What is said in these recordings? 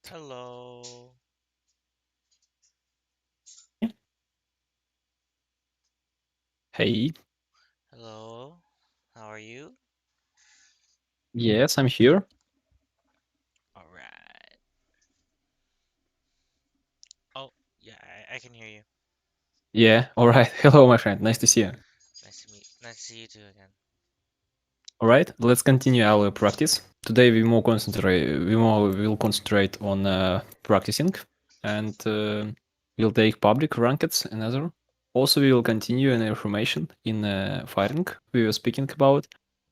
Hello. Hey, Hello. How are you? yes, I'm here. All right. Oh, yeah, I can hear you. Yeah, all right. Hello, my friend. Nice to see you. Nice to see you too again. All right, let's continue our practice. Today we more will concentrate on practicing, and we'll take public rankeds and other. Also, we will continue an information in fighting we were speaking about.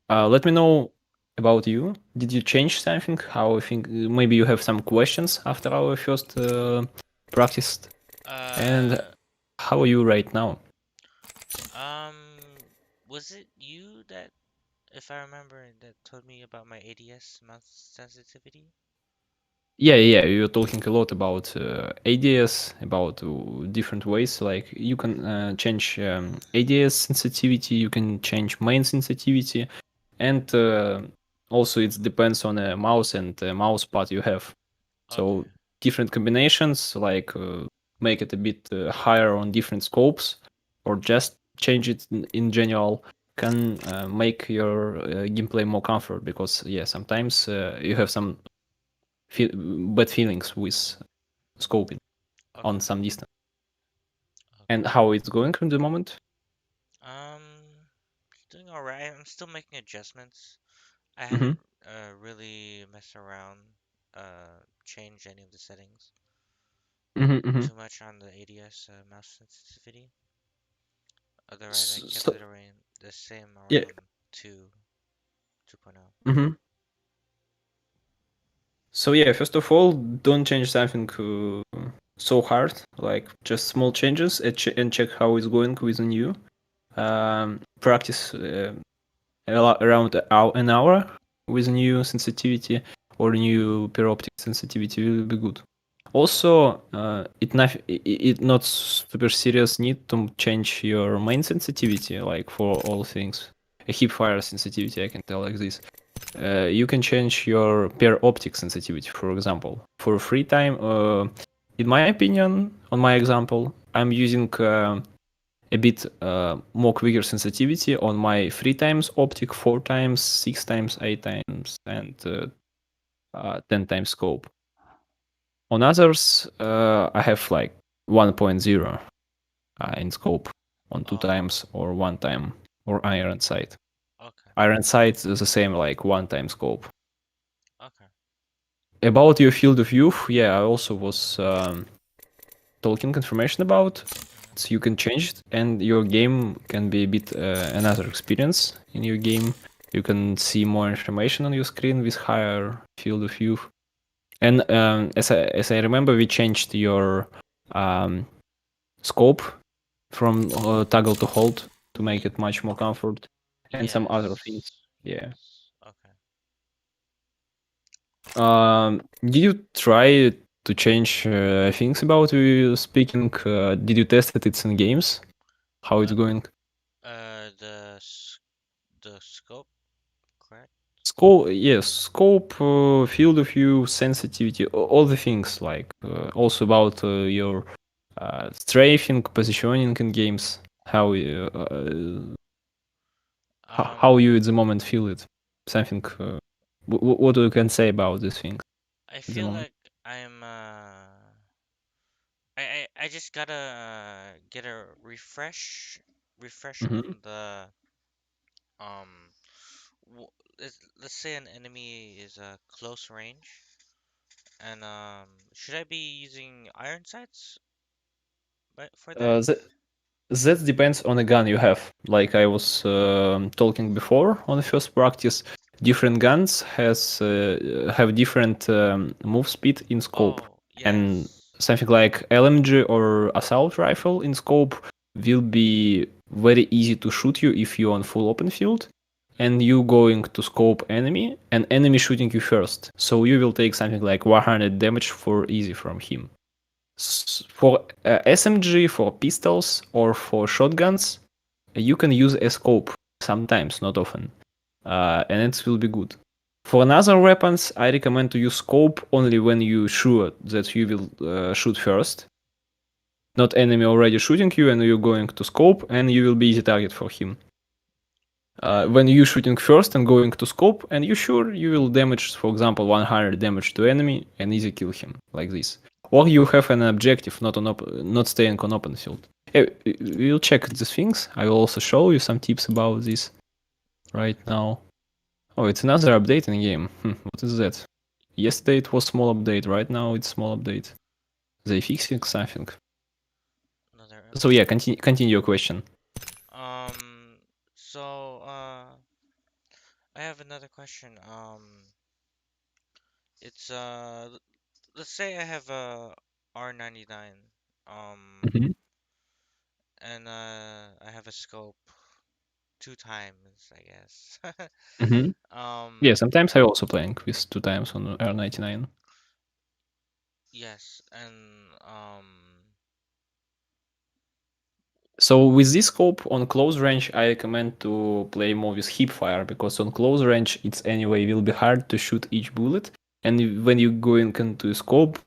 Let me know about you. Did you change something? How I think maybe you have some questions after our first practice, and Uh, how are you right now? um, was it you that, if I remember, that told me about my ADS mouth sensitivity? Yeah. We were talking a lot about ADS, about different ways. Like you can change ADS sensitivity, you can change main sensitivity, and also it depends on a mouse and mouse pad you have. So Okay. different combinations, like make it a bit higher on different scopes, or just change it in general, can make your gameplay more comfort. Because yeah, sometimes you have some bad feelings with scoping on Okay. some distance. And Okay. how it's going at the moment? Doing all right. I'm still making adjustments. I Mm-hmm. haven't really messed around, changed any of the settings Mm-hmm, mm-hmm. too much on the ADS mouse sensitivity. Otherwise, I kept So, it around the same yeah. around 2, 2.0. Mm-hmm. So yeah, first of all, don't change something so hard. Like just small changes and check how it's going within you. Practice around an hour with new sensitivity or new peroptic sensitivity will be good. Okay. Also, it not super serious need to change your main sensitivity like for all things. A hip fire sensitivity, I can tell like this. You can change your per optic sensitivity, for example. For free time, in my opinion, on my example, I'm using a bit more quicker sensitivity on my 3 times optic, 4 times, 6 times, 8 times, and 10 times scope. On others, I have like 1.0 in scope on two Oh, times or 1 time or iron sight. okay. Iron sight is the same like 1 time scope. Okay. About your field of view, yeah, I also was talking information about. So you can change it, and your game can be a bit another experience in your game. You can see more information on your screen with higher field of view. And as I remember, we changed your um, scope from toggle to hold to make it much more comfort, and some other things. Yes. Yeah. Yes. Okay. Did you try to change things about you speaking? Did you test it? It's in games. How it's Uh, going? the scope, correct? Scope, yes, scope, field of view, sensitivity, all the things like also about your strafing, positioning in games. How Um, you at the moment feel it? Something. What you can say about these things I at the feel moment? like I just gotta get a refresh Hmm. on the um w- let's say an enemy is a close range, and should I be using iron sights for that? That that depends on the gun you have. Like I was talking before on the first practice, different guns has have different move speed in scope, Oh, and yes. something like LMG or assault rifle in scope will be very easy to shoot you if you're on full open field and you going to scope enemy and enemy shooting you first. So you will take something like 100 damage for easy from him. For SMG, for pistols, or for shotguns, you can use a scope sometimes, not often, and it will be good. For another weapons, I recommend to use scope only when you sure that you will shoot first. Not enemy already shooting you and you're going to scope and you will be easy target for him. When you shooting first and going to scope and you sure you will damage, for example, 100 damage to enemy and easy kill him like this. Or you have an objective, not staying on open field. We'll check these things. I will also show you some tips about this right now. Oh, it's another update in game. What is that? Yesterday it was small update. Right now it's small update. They fixing something. Another So yeah, update. continue your question. So I have another question. It's let's say I have a R99, um, Mm-hmm. and I have a scope 2 times, I guess. Mm-hmm. Yeah, Um, sometimes I also playing with 2 times on R99. yes, and So with this scope on close range, I recommend to play more with hip fire because on close range, it's anyway will be hard to shoot each bullet, and when you going into scope,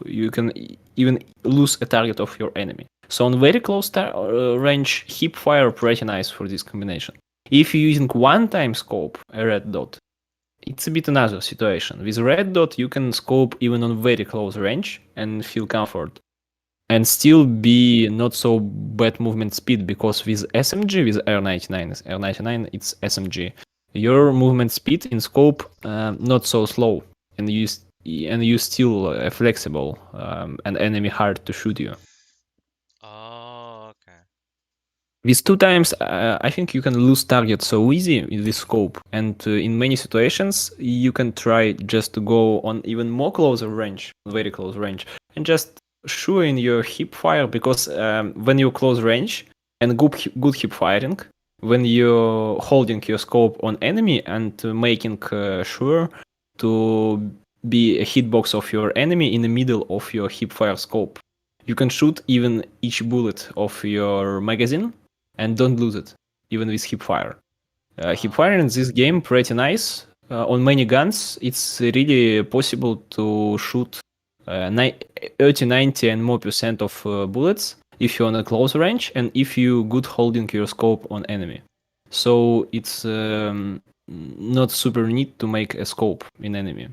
you can even lose a target of your enemy. So on very close range, hip fire pretty nice for this combination. If you're using one time scope, a red dot, it's a bit another situation. With red dot, you can scope even on very close range and feel comfort and still be not so bad movement speed because with SMG, with R99 it's SMG. Your movement speed in scope not so slow, and you still flexible, and enemy hard to shoot you. oh, okay. With 2 times, I think you can lose target so easy with this scope, and in many situations you can try just to go on even more closer range, very close range, and just shoot in your hip fire because when you close range and good hip firing, when you're holding your scope on enemy and making sure to be a hitbox of your enemy in the middle of your hip fire scope, you can shoot even each bullet of your magazine and don't lose it, even with hip fire. Hip fire in Oh, this game pretty nice. On many guns, it's really possible to shoot 30, 90 and more percent of bullets if you're on a close range and if you good holding your scope on enemy. So it's not super neat to make a scope in enemy.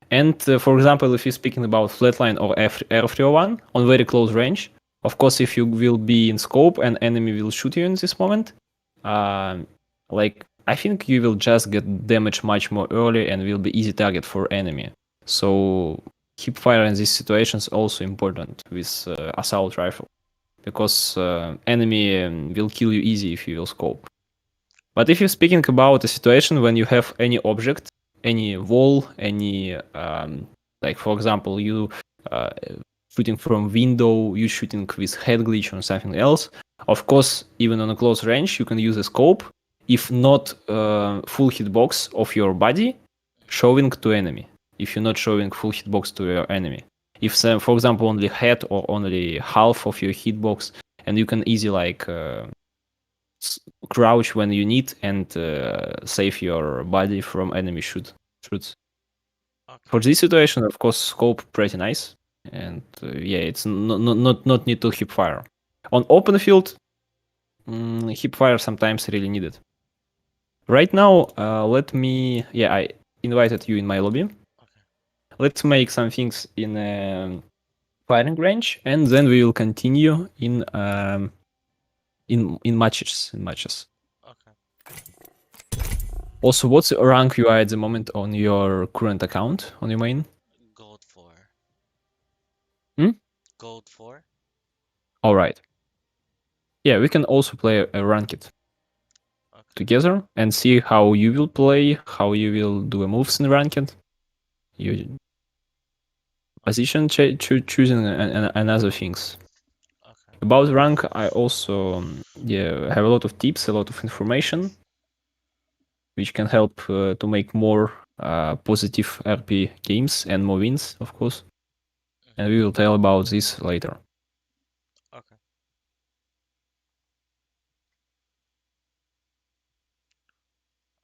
And for example, if you're speaking about flatline or R301 on very close range, of course, if you will be in scope and enemy will shoot you in this moment, um, like I think you will just get damage much more early and will be easy target for enemy. So hip fire in these situations also important with assault rifle because enemy will kill you easy if you will scope. But if you're speaking about a situation when you have any object, any wall, any like for example, you uh, shooting from window, you shooting with head glitch or something else. Of course, even on a close range, you can use a scope, if not full hitbox of your body, showing to enemy. If you're not showing full hitbox to your enemy, if for example only head or only half of your hitbox, and you can easily like crouch when you need and save your body from enemy shoots. For okay. this situation, of course, scope pretty nice, and yeah, it's not need to hip fire. On open field, hip fire sometimes really needed. Right now, let me I invited you in my lobby. Okay. Let's make some things in firing range, and then we will continue in matches. Okay. Also, what's the rank you are at the moment on your current account on your main? Gold 4. Hmm? Gold 4? All right. Yeah, we can also play a ranked Okay. together and see how you will play, how you will do a moves in ranked, your Okay. position choosing and other things. Okay. About rank, I also have a lot of tips, a lot of information, which can help to make more positive RP games and more wins, of course. And Hmm. we will tell about this later. Okay.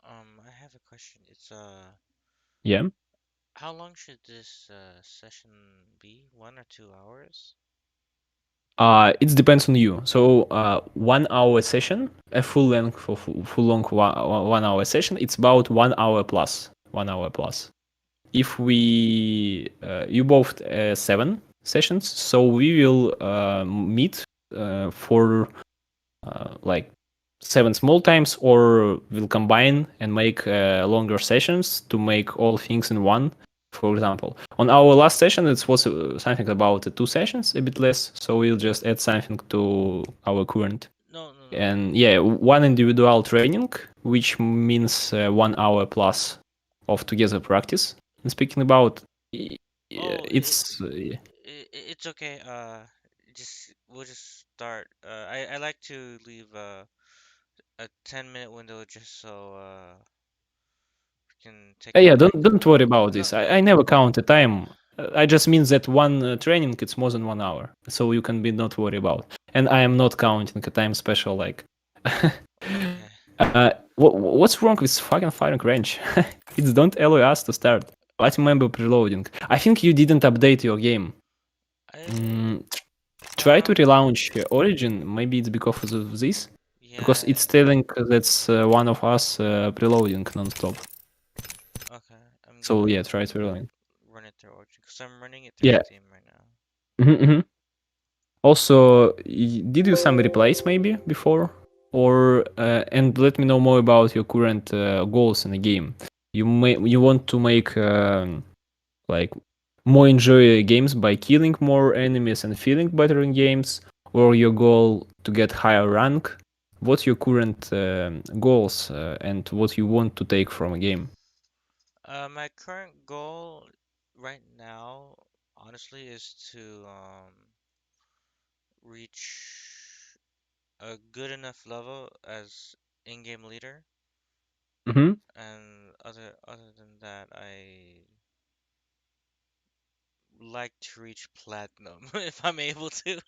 I have a question. It's Yeah. How long should this session be? 1 or 2 hours? It depends on you. So 1 hour session, a full length of full long 1 hour session, it's about 1 hour plus. 1 hour plus. If we you both 7 sessions, so we will meet for like 7 small times, or we'll combine and make longer sessions to make all things in one. For example, on our last session, it was something about 2 sessions, a bit less. So we'll just add something to our current. No, no, no. And yeah, one individual training, which means 1 hour plus of together practice. And speaking about, Oh, it's it's okay. Just we'll just start. I like to leave a 10-minute window just so we can take a yeah, break. don't worry about No, this. no. I never count the time. I just means that one training it's more than 1 hour, so you can be not worry about. And I am not counting a time special like. Okay. What's wrong with fucking firing range? It don't allow us to start. Light member preloading. I think you didn't update your game. I Mm, try to relaunch Origin. Maybe it's because of this. Because yeah. it's telling that's one of us preloading non-stop. Okay. I'm So gonna yeah, try to reload. run it through Origin because I'm running it through Yeah. Steam right now. Hmm. Also, did you some replays maybe before? Or and let me know more about your current goals in the game. You want to make like more enjoy games by killing more enemies and feeling better in games, or your goal to get higher rank? What's your current goals and what you want to take from a game? My current goal right now, honestly, is to reach a good enough level as in-game leader, Mm-hmm. and other than that, I like to reach platinum if I'm able to.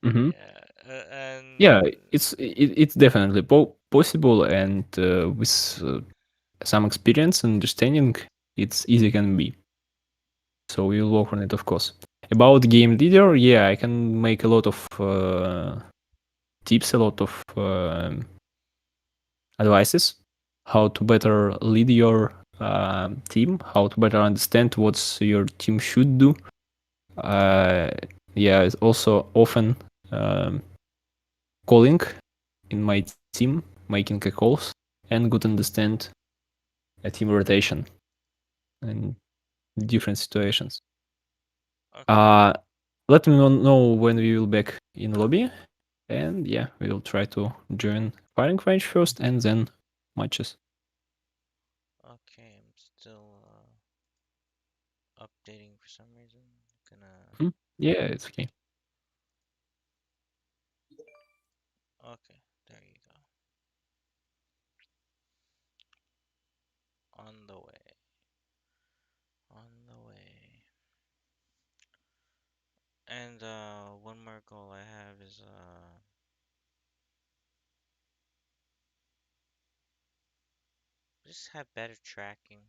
Mm-hmm. Yeah, Yeah, and it's definitely possible, and with some experience and understanding, it's easy can be. So we'll work on it, of course. About game leader, yeah, I can make a lot of tips, a lot of advices, how to better lead your team, how to better understand what your team should do. Uh, yeah, it's also often um, calling in my team, making a calls, and good understand a team rotation in different situations. okay, Uh, let me know when we will back in lobby, and yeah, we will try to join firing range first, and then matches. okay, I'm still updating for some reason. Gonna Mhm. Yeah, it's okay. okay, there you go. On the way. On the way. And one more goal I have is just have better tracking,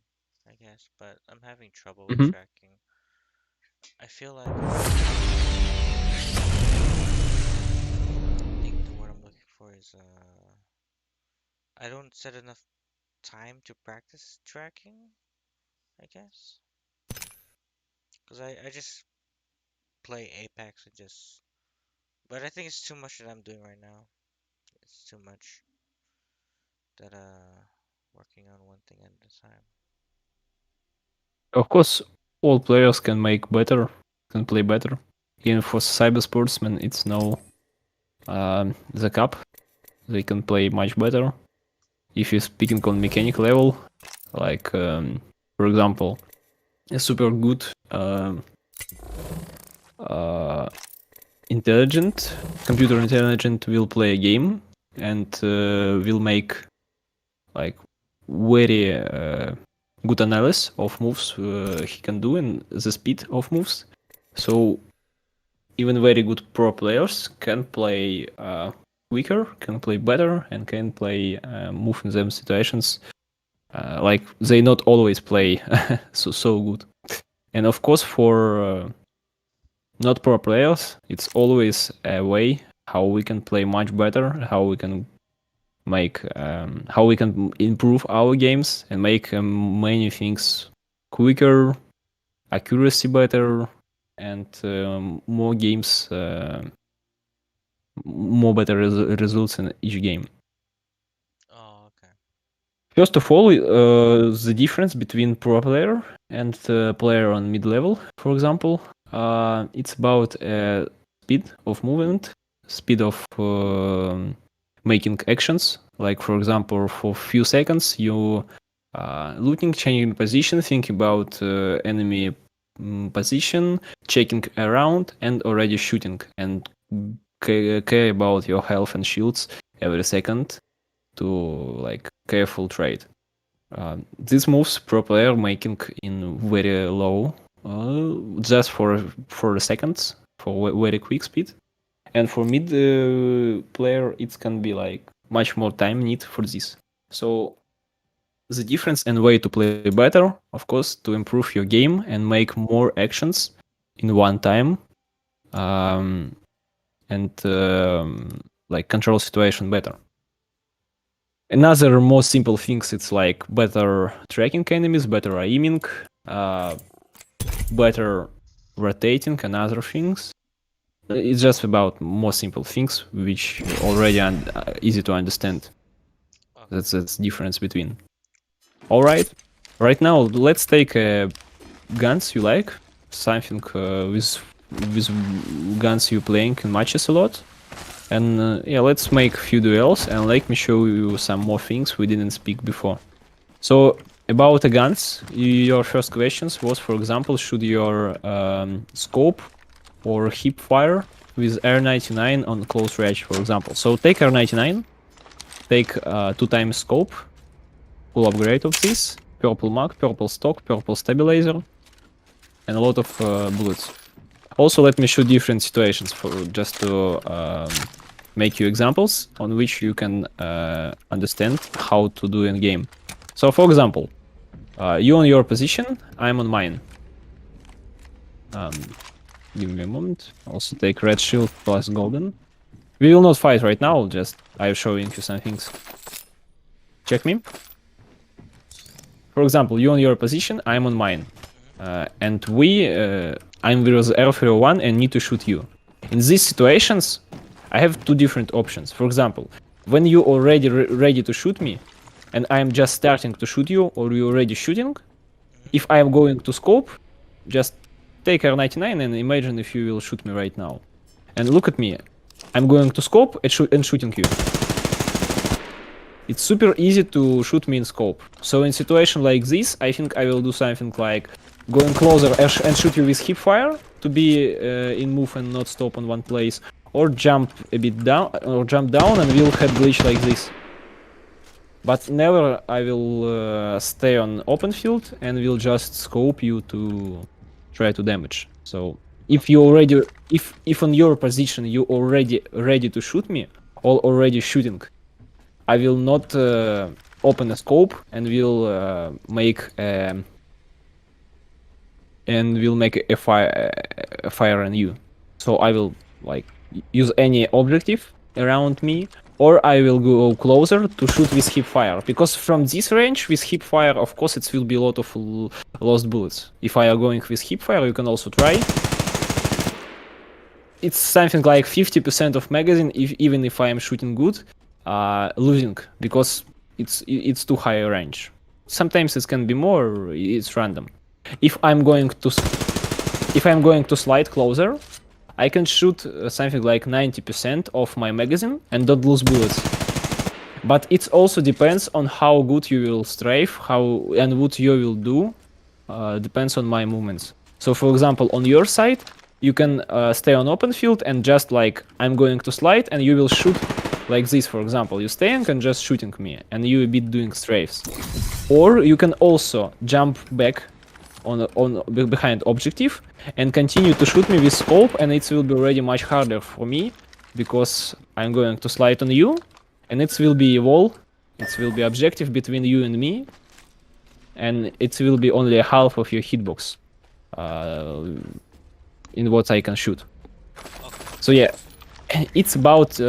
I guess, but I'm having trouble with Hmm. tracking. I feel like I think the word I'm looking for is I don't set enough time to practice tracking, I guess. Cause I just play Apex and just but I think it's too much that I'm doing right now. It's too much that working on one thing at a time. Of course, all players can make better, can play better. Even for cyber sportsmen, it's no the cap. They can play much better. If you're speaking on mechanic level, like for example, a super good uh, intelligent computer intelligent will play a game and will make like very good analysis of moves he can do and the speed of moves. So even very good pro players can play quicker, can play better, and can play move in them situations like they not always play so good. And of course, for not pro players, it's always a way how we can play much better, how we can improve our games and make many things quicker, accuracy better, and more games, more better results in each game. Oh, okay. First of all, the difference between pro player and player on mid level, for example, it's about speed of movement, speed of making actions. Like for example, for few seconds, you looting, changing position, thinking about enemy position, checking around, and already shooting, and care about your health and shields every second to like careful trade. These moves pro player making in very low, just for seconds, for very quick speed. And for mid player, it can be like much more time need for this. So the difference and way to play better, of course, to improve your game and make more actions in one time, and like control situation better. Another more simple things, it's like better tracking enemies, better aiming, better rotating, and other things. It's just about more simple things, which already easy to understand. Okay. That's difference between. All right, right now let's take guns you like, something with guns you playing in matches a lot. And yeah, let's make a few duels and let me show you some more things we didn't speak before. So about the guns, your first questions was, for example, should your scope or hip fire with R99 on close range, for example. So take R99, take 2x scope, full upgrade of this, purple mag, purple stock, purple stabilizer, and a lot of bullets. Also, let me show different situations for just to make you examples on which you can understand how to do in game. So, for example, you on your position, I'm on mine. Give me a moment. Also take red shield plus golden. We will not fight right now, just I'm showing you some things. Check me. For example, you on your position, I'm on mine. And I'm with R301 and need to shoot you. In these situations, I have two different options. For example, when you already ready to shoot me, and I'm just starting to shoot you, or you already shooting, if I am going to scope, just take R99 and imagine if you will shoot me right now. And look at me, I'm going to scope and shooting you. It's super easy to shoot me in scope. So in situation like this, I think I will do something like going closer and shoot you with hip fire to be in move and not stop on one place, or jump a bit down, or jump down and will head glitch like this. But never I will stay on open field and will just scope you to try to damage. So if you already, if on your position you already ready to shoot me or already shooting, I will not open a scope and will make a fire on you. So I will like use any objective around me, or I will go closer to shoot with hip fire, because from this range with hip fire, of course, it will be a lot of lost bullets. If I are going with hip fire, you can also try. It's something like 50% of magazine, even if I am shooting good, losing, because it's too high a range. Sometimes it can be more, it's random. If I'm going to slide closer, I can shoot something like 90% of my magazine and don't lose bullets. But it also depends on how good you will strafe, and what you will do. Depends on my movements. So for example, on your side, you can stay on open field and just like I'm going to slide and you will shoot like this, for example. You staying and just shooting me and you a bit doing strafes. Or you can also jump back on behind objective and continue to shoot me with scope, and it will be already much harder for me because I'm going to slide on you and it will be a wall, it will be objective between you and me, and it will be only half of your hitbox in what I can shoot. Okay. So yeah, it's about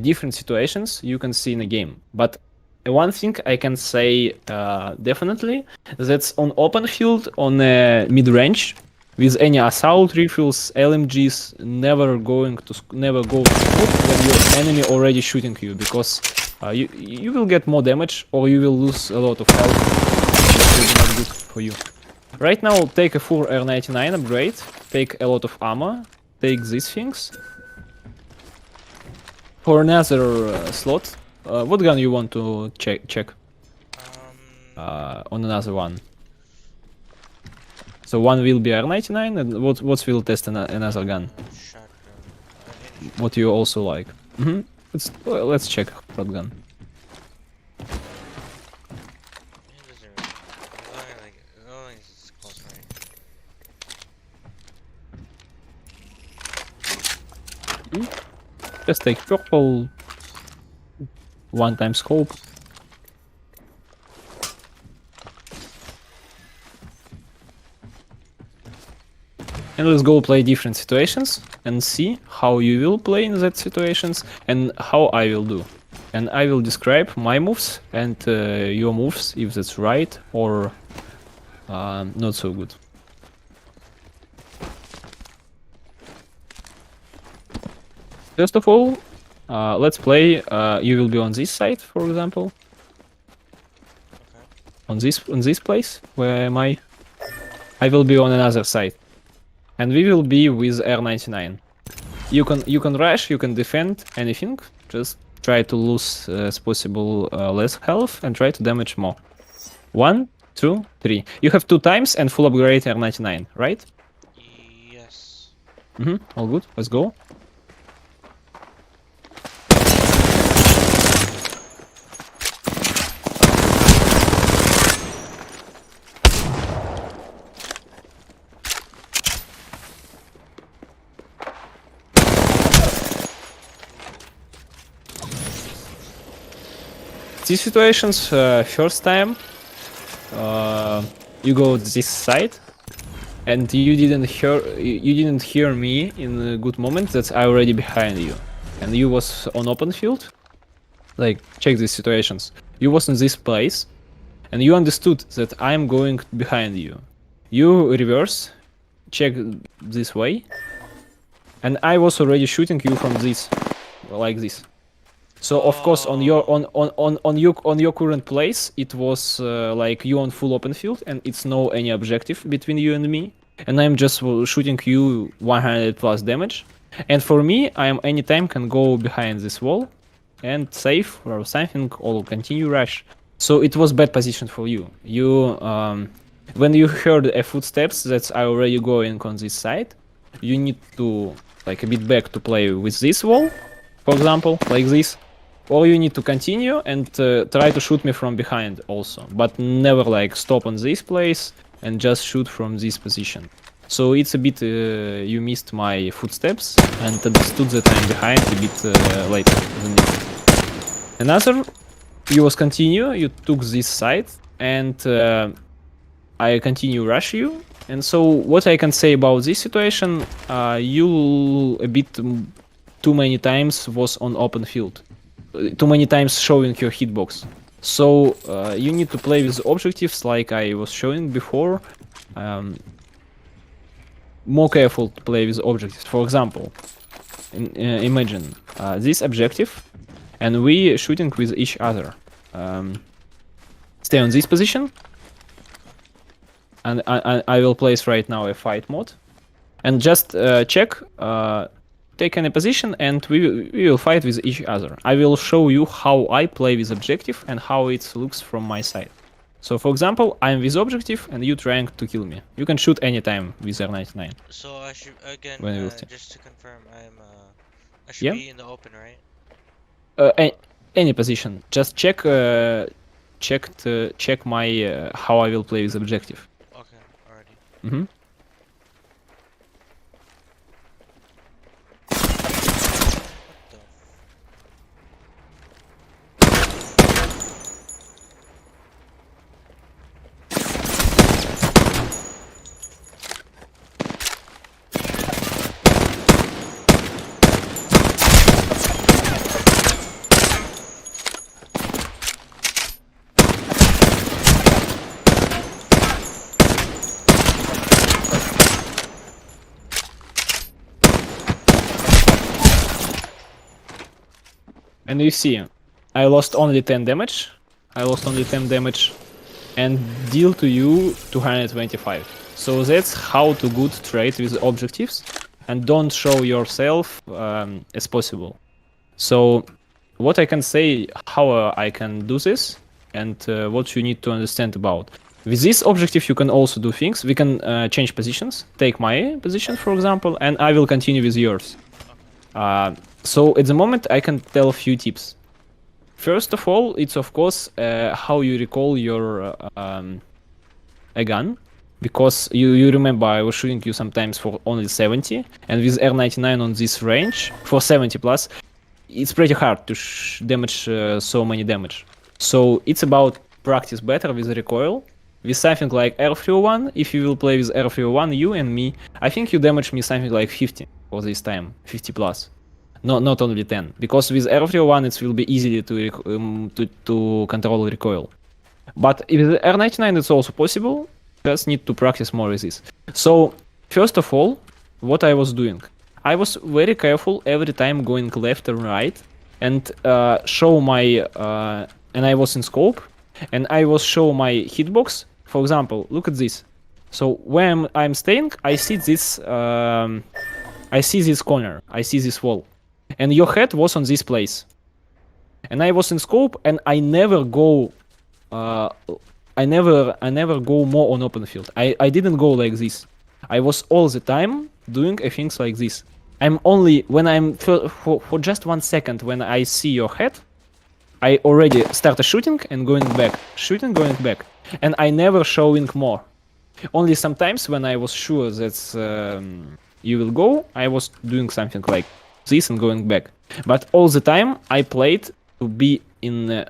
different situations you can see in a game. But one thing I can say definitely, that's on open field, on mid range, with any assault rifles, LMGs, never go to scope when your enemy already shooting you, because you will get more damage or you will lose a lot of health. That will be not good for you. Right now, take a full R99 upgrade, take a lot of ammo, take these things. For another slot, what gun you want to check on another one? So one will be R99, and what will test another gun? Shotgun. What you also like? Let's check shotgun. It doesn't really. As long as it's close range. Just take purple, one time scope. And let's go play different situations and see how you will play in that situations and how I will do. And I will describe my moves and your moves, if that's right or not so good. First of all, let's play. You will be on this side, for example. Okay. On this place. Where am I? I will be on another side, and we will be with R99. You can rush, you can defend anything. Just try to lose as possible less health and try to damage more. 1, 2, 3. You have 2 times and full upgrade R99, right? Yes. All good. Let's go. These situations, first time you go this side, and you didn't hear me in a good moment that I already behind you, and you was on open field. Like, check these situations. You was in this place, and you understood that I'm going behind you. You reverse, check this way, and I was already shooting you from this, like this. So of course on your current place it was like you on full open field and it's no any objective between you and me, and I'm just shooting you 100 plus damage, and for me I am anytime can go behind this wall and save or something or continue rush. So it was bad position for you. You when you heard a footsteps that I already going on this side, you need to like a bit back to play with this wall, for example, like this. Or you need to continue and try to shoot me from behind also, but never like stop on this place and just shoot from this position. So it's a bit you missed my footsteps and understood that I'm behind a bit later than this. Another, you was continue, you took this side and I continue rush you. And so what I can say about this situation, you a bit too many times was on open field. Too many times showing your hitbox. So you need to play with objectives like I was showing before. More careful to play with objectives. For example, imagine this objective and we shooting with each other. Stay on this position. And I will place right now a fight mode. And just check take any position and we will fight with each other. I will show you how I play with objective and how it looks from my side. So for example, I'm with objective and you trying to kill me. You can shoot anytime with R99. So I should again just to confirm, I should Yeah? be in the open, right? Any position. Just check check my how I will play with objective. Okay, already. Mm-hmm. What the? And you see, I lost only 10 damage. I lost only 10 damage and deal to you 225. So that's how to good trade with objectives and don't show yourself as possible. So what I can say, how I can do this and what you need to understand about. With this objective you can also do things. We can change positions, take my position for example, and I will continue with yours. So at the moment I can tell a few tips. First of all, it's of course how you recall your a gun, because you remember I was shooting you sometimes for only 70, and with R99 on this range for 70 plus, it's pretty hard to damage so many damage. So it's about practice better with recoil. With something like R301, if you will play with R301, you and me, I think you damage me something like 50 for this time, 50 plus. Not only 10, because with R301 it will be easy to control recoil. But with R99 it's also possible, just need to practice more with this. So, first of all, what I was doing, I was very careful every time going left and right, and show my, and I was in scope, and I was show my hitbox. For example, look at this. So when I'm staying, I see this corner, I see this wall, and your head was on this place, and I was in scope, and I never go I never go more on open field. I didn't go like this. I was all the time doing things like this. I'm only when I'm for just 1 second when I see your head, I already started shooting and going back, shooting, going back, and I never showing more. Only sometimes when I was sure that you will go, I was doing something like this and going back. But all the time I played to be in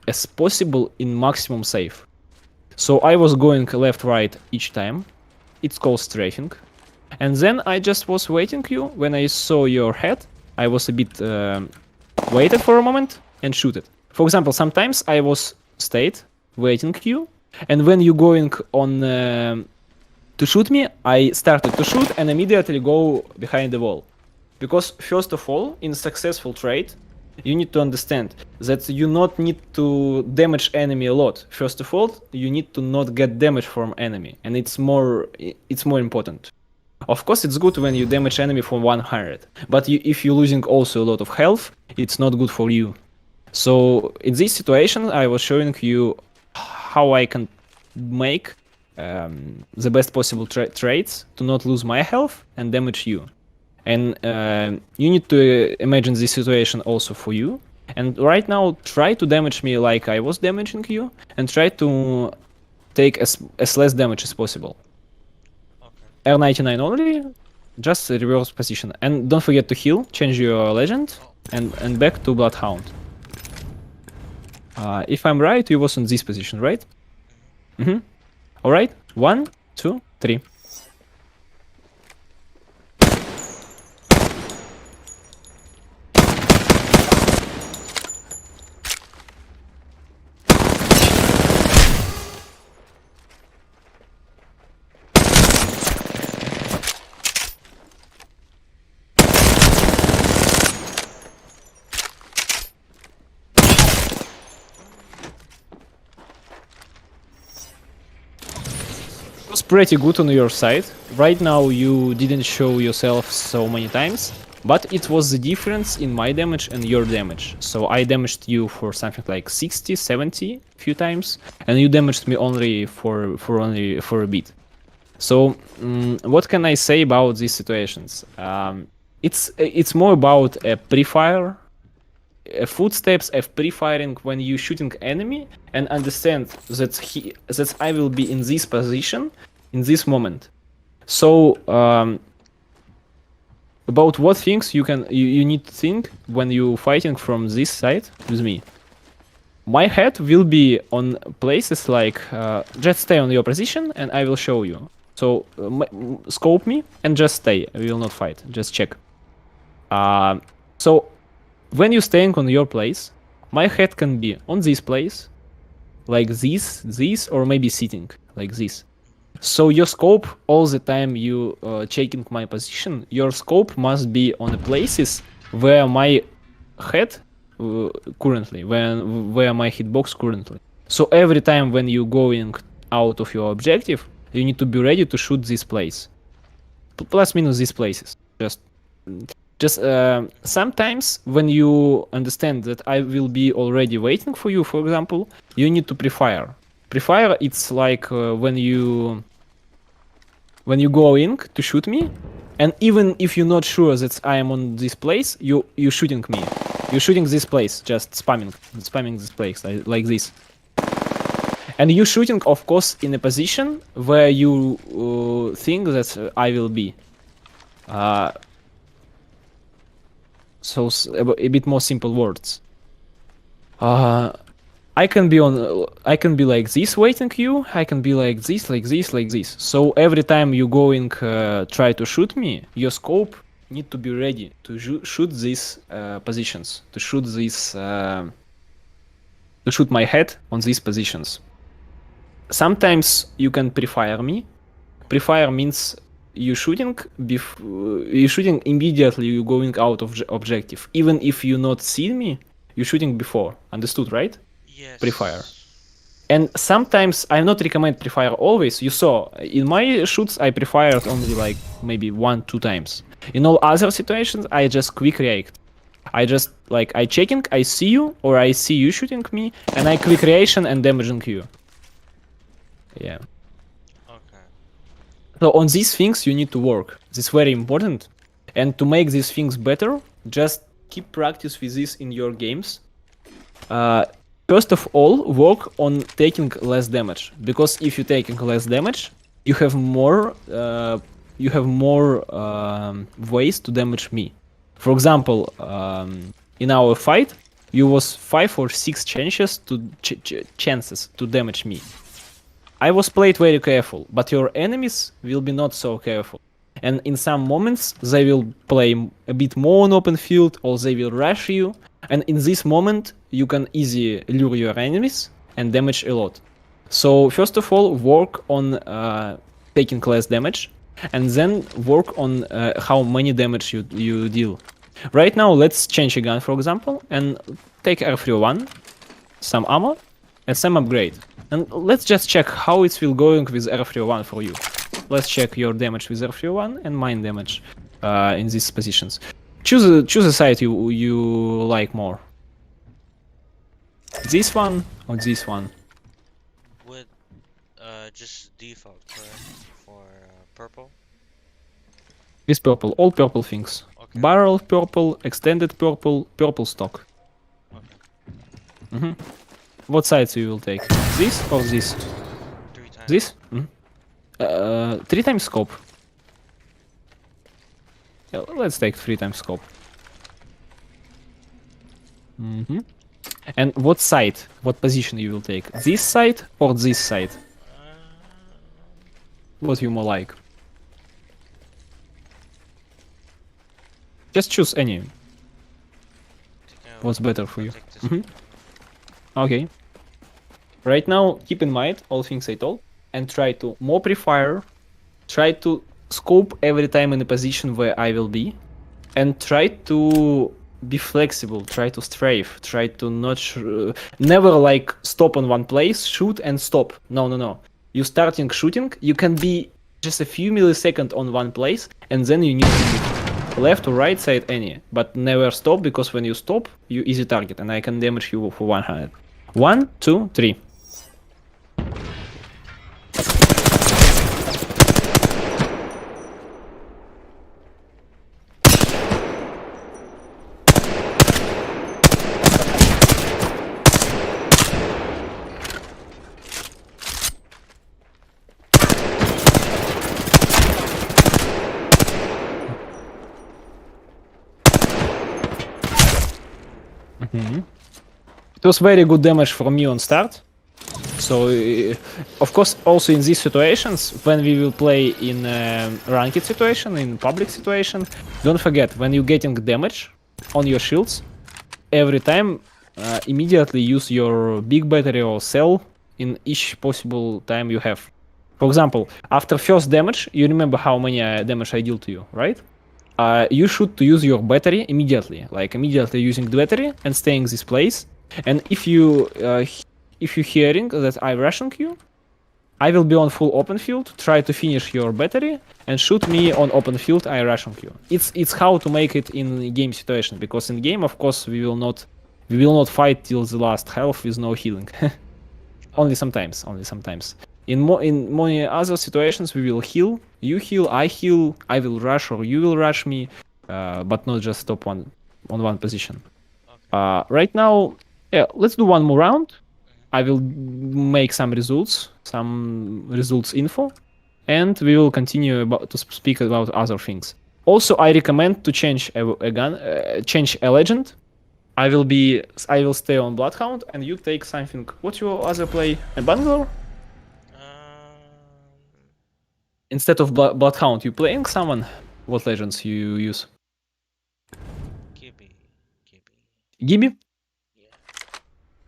as possible in maximum safe. So I was going left right each time. It's called strafing. And then I just was waiting you. When I saw your head, I was a bit waited for a moment and shoot it. For example, sometimes I was stayed waiting you, and when you going on to shoot me, I started to shoot and immediately go behind the wall. Because first of all, in successful trade, you need to understand that you not need to damage enemy a lot. First of all, you need to not get damage from enemy, and it's more important. Of course, it's good when you damage enemy for 100, but if you're losing also a lot of health, it's not good for you. So in this situation, I was showing you how I can make the best possible trades to not lose my health and damage you. And you need to imagine this situation also for you. And right now, try to damage me like I was damaging you, and try to take as less damage as possible. Okay. R99 only, just reverse position. And don't forget to heal, change your legend, and back to Bloodhound. If I'm right, you was in this position, right? Mm-hmm. Alright, 1, 2, 3. Was pretty good on your side. Right now you didn't show yourself so many times, but it was the difference in my damage and your damage. So I damaged you for something like 60, 70 few times, and you damaged me only for a bit. So what can I say about these situations? It's more about a pre-fire, footsteps of pre-firing when you shooting enemy, and understand that I will be in this position in this moment. So about what things you need to think when you fighting from this side with me. My head will be on places like just stay on your position and I will show you. So scope me and just stay. We will not fight. Just check. So when you're staying on your place, my head can be on this place, like this, or maybe sitting like this. So your scope, all the time you checking my position, your scope must be on the places where my head currently, where my hitbox currently. So every time when you going out of your objective, you need to be ready to shoot this place. Plus minus these places. Just sometimes when you understand that I will be already waiting for you, for example, you need to pre-fire. Pre-fire, it's like when you going to shoot me, and even if you're not sure that I am on this place, you shooting me. You're shooting this place, just spamming this place like this. And you shooting, of course, in a position where you think that I will be. So a bit more simple words. I can be like this waiting you. I can be like this, like this, like this. So every time you going try to shoot me, your scope need to be ready to shoot these positions, to shoot my head on these positions. Sometimes you can pre-fire me. Pre-fire means you shooting immediately. You going out of objective, even if you not see me. You shooting before. Understood, right? Yes. Pre-fire. And sometimes I not recommend pre-fire always. You saw in my shoots I pre-fired only like maybe 1-2 times. In all other situations I just quick react. I just like I checking, I see you or I see you shooting me, and I quick reaction and damaging you. Yeah. Okay. So on these things you need to work. This is very important. And to make these things better, just keep practice with this in your games. First of all, work on taking less damage, because if you're taking less damage, you have more ways to damage me. For example, in our fight, you was 5 or 6 chances to damage me. I was played very careful, but your enemies will be not so careful. And in some moments, they will play a bit more on open field, or they will rush you. And in this moment, you can easily lure your enemies and damage a lot. So first of all, work on taking less damage, and then work on how many damage you deal. Right now, let's change a gun, for example, and take R301, some ammo, and some upgrade. And let's just check how it will going with R301 for you. Let's check your damage with R301 and mine damage in these positions. Choose a side you like more. This one or this one? With just default, correct? For purple? This purple, all purple things. Okay. Barrel purple, extended purple, purple stock. Okay. What sides you will take? This or this? 3 times. This? 3 times scope. Yeah, let's take 3 times scope. And what side? What position you will take? This side or this side? What you more like? Just choose any. What's better for you? Okay. Right now, keep in mind all things I told, and try to more pre-fire. Try to scope every time in a position where I will be, and try to be flexible. Try to strafe. Try to not never like stop on one place, shoot and stop. No. You starting shooting, you can be just a few milliseconds on one place, and then you need to move left or right side any, but never stop, because when you stop, you easy target, and I can damage you for 100. 1, 2, 3. It was very good damage from me on start. So, of course, also in these situations, when we will play in ranked situation, in public situation, don't forget, when you're getting damage on your shields, every time immediately use your big battery or cell in each possible time you have. For example, after first damage, you remember how many damage I deal to you, right? you should to use your battery immediately, like immediately using the battery and staying this place. And if you hearing that I rushing you, I will be on full open field, try to finish your battery, and shoot me on open field. I rushing you. It's how to make it in game situation, because in game, of course, we will not fight till the last health with no healing. Only sometimes. In many other situations, we will heal. You heal, I heal. I will rush or you will rush me, but not just stop on one position. Okay. Right now, yeah, let's do one more round. Mhm. I will make some results info, and we will continue about to speak about other things. Also, I recommend to change a gun, change a legend. I will stay on Bloodhound, and you take something. What your other play? A Bangalore? Um, Instead of Bloodhound, you playing someone? What legends you use? Gibby, Gibby. Gibby? Yeah.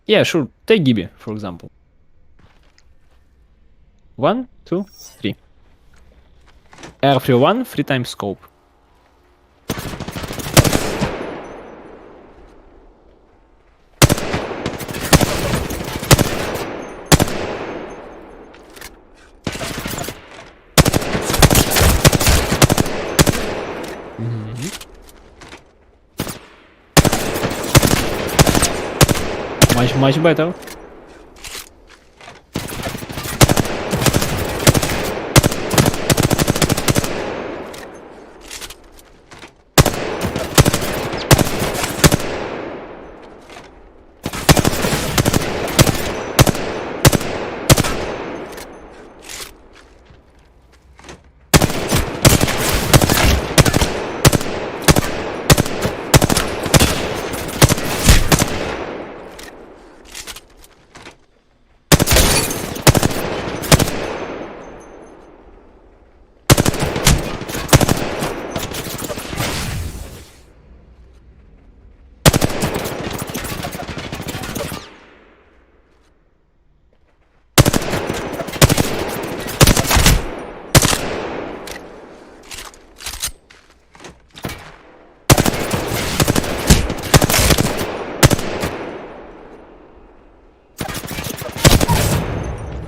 Yeah, sure. Take Gibby, for example. 1, 2, 3. R31, 3 times scope. Much better.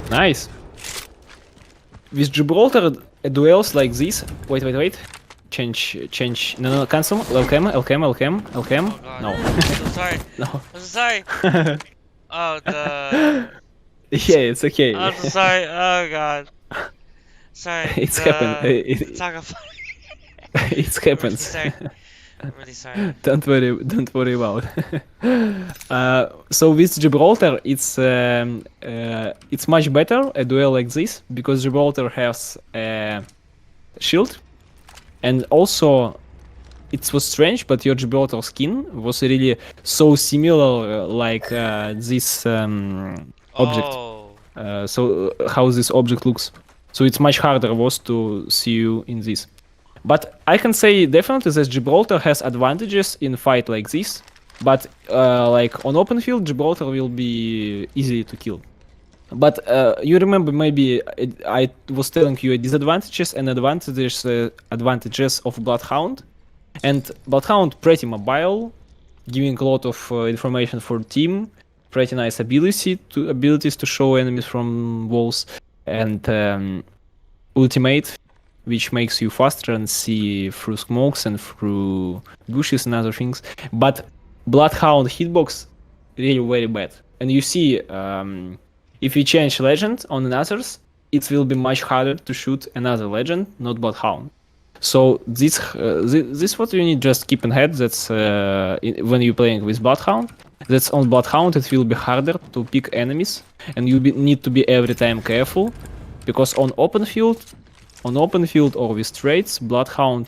Nice. With Gibraltar, duels like this. Wait. Change. No, cancel. LCM. Oh God. No. I'm so sorry. No. I'm so sorry. Oh, the. Yeah, it's okay. I'm so sorry. Oh God. Sorry. It's happened. The Taco. It I'm really happens. sorry. I'm really sorry. Don't worry about. So with Gibraltar, it's much better a duel like this, because Gibraltar has a shield, and also it was strange, but your Gibraltar skin was really so similar, like this object. Oh. So how this object looks. So it's much harder was to see you in this. But I can say definitely that Gibraltar has advantages in fight like this. But like on open field, Gibraltar will be easy to kill. But you remember maybe I was telling you disadvantages and advantages of Bloodhound. And Bloodhound pretty mobile, giving a lot of information for team, pretty nice abilities to show enemies from walls, and ultimate, which makes you faster and see through smokes and through bushes and other things. But Bloodhound hitbox really very bad, and you see if you change legend on another's, it will be much harder to shoot another legend, not Bloodhound. So this what you need just keep in head. That's when you're playing with Bloodhound. That's on Bloodhound it will be harder to pick enemies, and you need to be every time careful, because on open field or with trades, Bloodhound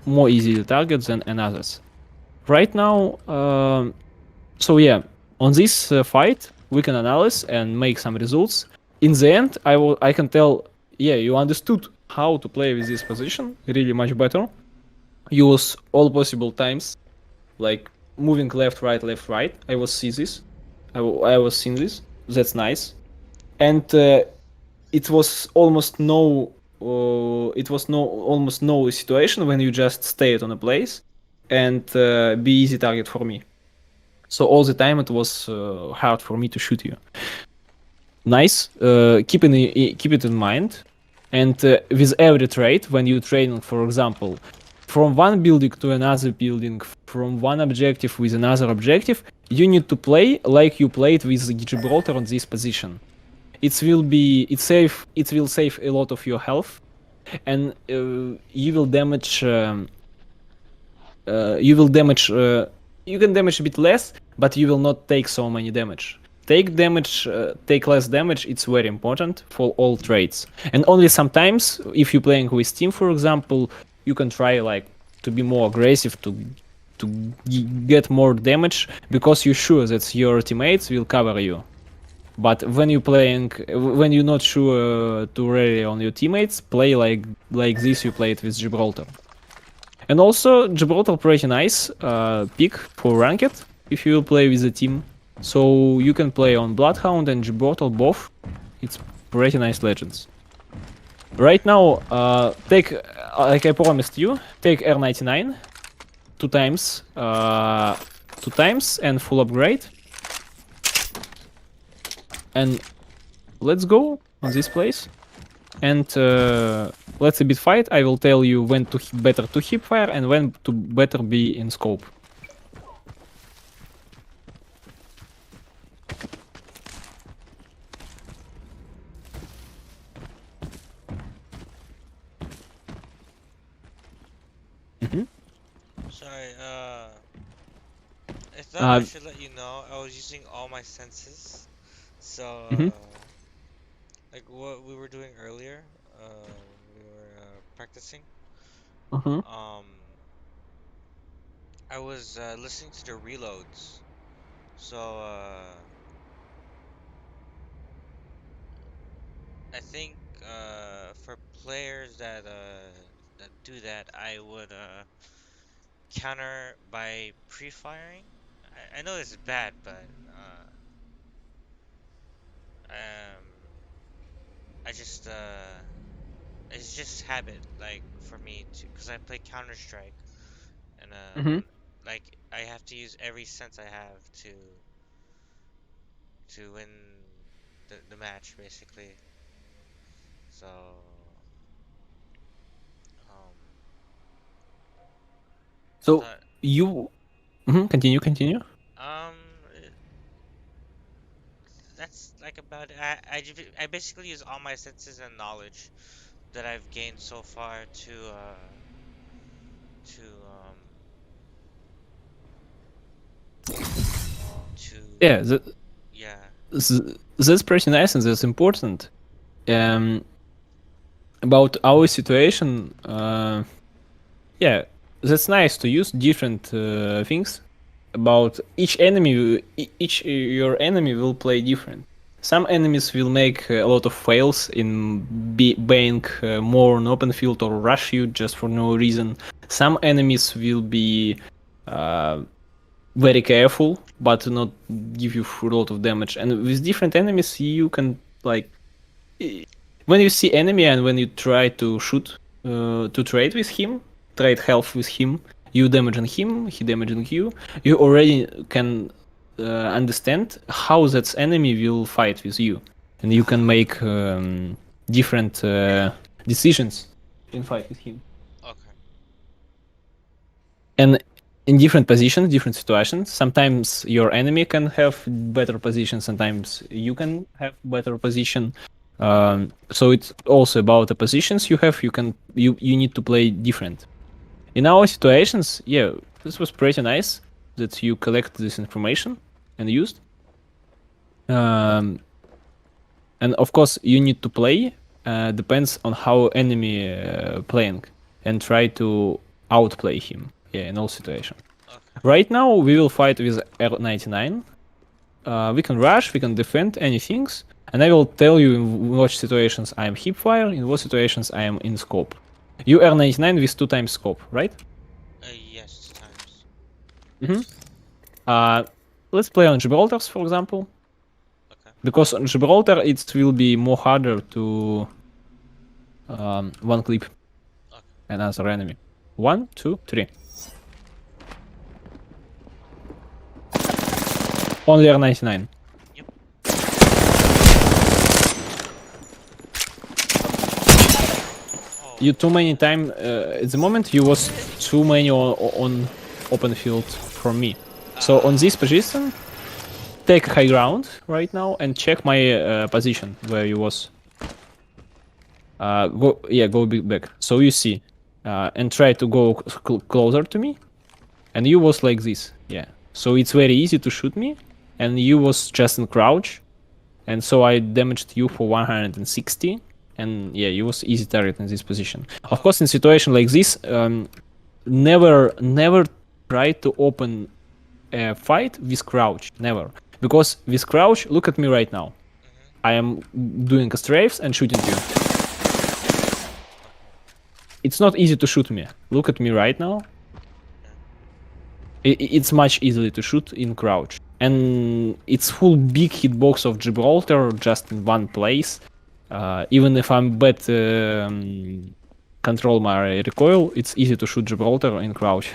more easy to target than others. Right now, so yeah, on this fight we can analyze and make some results. In the end, I can tell, yeah, you understood how to play with this position really much better. Use all possible times, like moving left, right. I was see this. I was seeing this. That's nice. And it was almost no it was almost no situation when you just stayed on a place and be easy target for me. So all the time it was hard for me to shoot you. Nice. Keep it in mind. And with every trade, when you training, for example, from one building to another building, from one objective with another objective, you need to play like you played with Gibraltar on this position. It will save a lot of your health, and you will damage. You can damage a bit less, but you will not take so many damage. Take less damage. It's very important for all trades. And only sometimes, if you're playing with team, for example, you can try like to be more aggressive to get more damage because you're sure that your teammates will cover you. But when you're not sure to rally on your teammates, play like this you played with Gibraltar. And also, Gibraltar pretty nice pick for ranked if you will play with a team. So you can play on Bloodhound and Gibraltar both. It's pretty nice legends. Right now, take like I promised you, take R99 two times and full upgrade. And let's go on this place. And let's a bit fight. I will tell you when to better to hip fire and when to better be in scope. Sorry, I thought I should let you know I was using all my senses. So, like what we were doing earlier, we were practicing. Um, I was listening to the reloads. So, I think for players that do that, I would counter by pre-firing. I know this is bad, but um, I just it's just habit, like for me to, because I play Counter Strike, and like I have to use every sense I have to win the match basically. So um, I So thought you continue. um that's like about it. I basically use all my senses and knowledge that I've gained so far to to Yeah, yeah. that's pretty nice and that's important. About our situation, yeah, that's nice to use different things. About each enemy, each your enemy will play different. Some enemies will make a lot of fails in being more on open field or rush you just for no reason. Some enemies will be uh, very careful, but not give you a lot of damage. And with different enemies, you can like when you see enemy and when you try to shoot to trade with him, trade health with him, you damaging him, he damaging you. You already can understand how that enemy will fight with you, and you can make different decisions in fight with him. Okay. And in different positions, different situations, sometimes your enemy can have better position, sometimes you can have better position. So it's also about the positions you have. You need to play different. In our situations, yeah, this was pretty nice that you collect this information and used. And of course, you need to play. Depends on how enemy playing, and try to outplay him. Yeah, in all situations. Okay. Right now, we will fight with R99. We can rush, we can defend anything, and I will tell you in what situations I am hipfire, in what situations I am in scope. You R99 with 2 times scope, right? Yes, times. Let's play on Gibraltars, for example. Okay. Because on Gibraltar it will be more harder to One clip, Okay. another enemy. 1, 2, 3. Only R99. Yep. Oh. You too many time at the moment you was too many on open field for me. So on this position, take high ground right now and check my position where you was. Go back. So you see, and try to go closer to me, and you was like this. Yeah. So it's very easy to shoot me, and you was just in crouch, and so I damaged you for 160. And yeah, you was easy target in this position. Of course, in situation like this, never try to open a fight with crouch. Never, because with crouch, look at me right now. I am doing a strafes and shooting you. It's not easy to shoot me. Look at me right now. It's much easier to shoot in crouch, and it's full big hitbox of Gibraltar just in one place. Even if I'm bad control my recoil, it's easy to shoot Gibraltar in crouch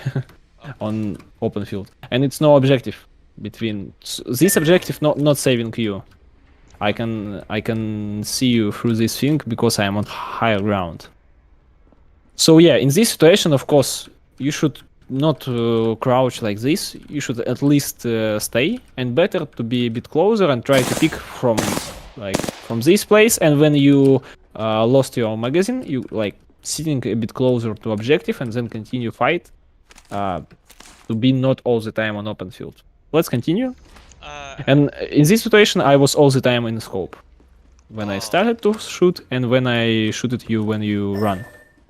on open field, and it's no objective between this objective not saving you. I can see you through this thing because I am on higher ground. So yeah, in this situation, of course, you should not crouch like this. You should at least stay, and better to be a bit closer and try to pick from this place. And when you lost your magazine, you like sitting a bit closer to objective and then continue fight to be not all the time on open field. Let's continue. And in this situation, I was all the time in scope when I started to shoot and when I shoot at you when you run.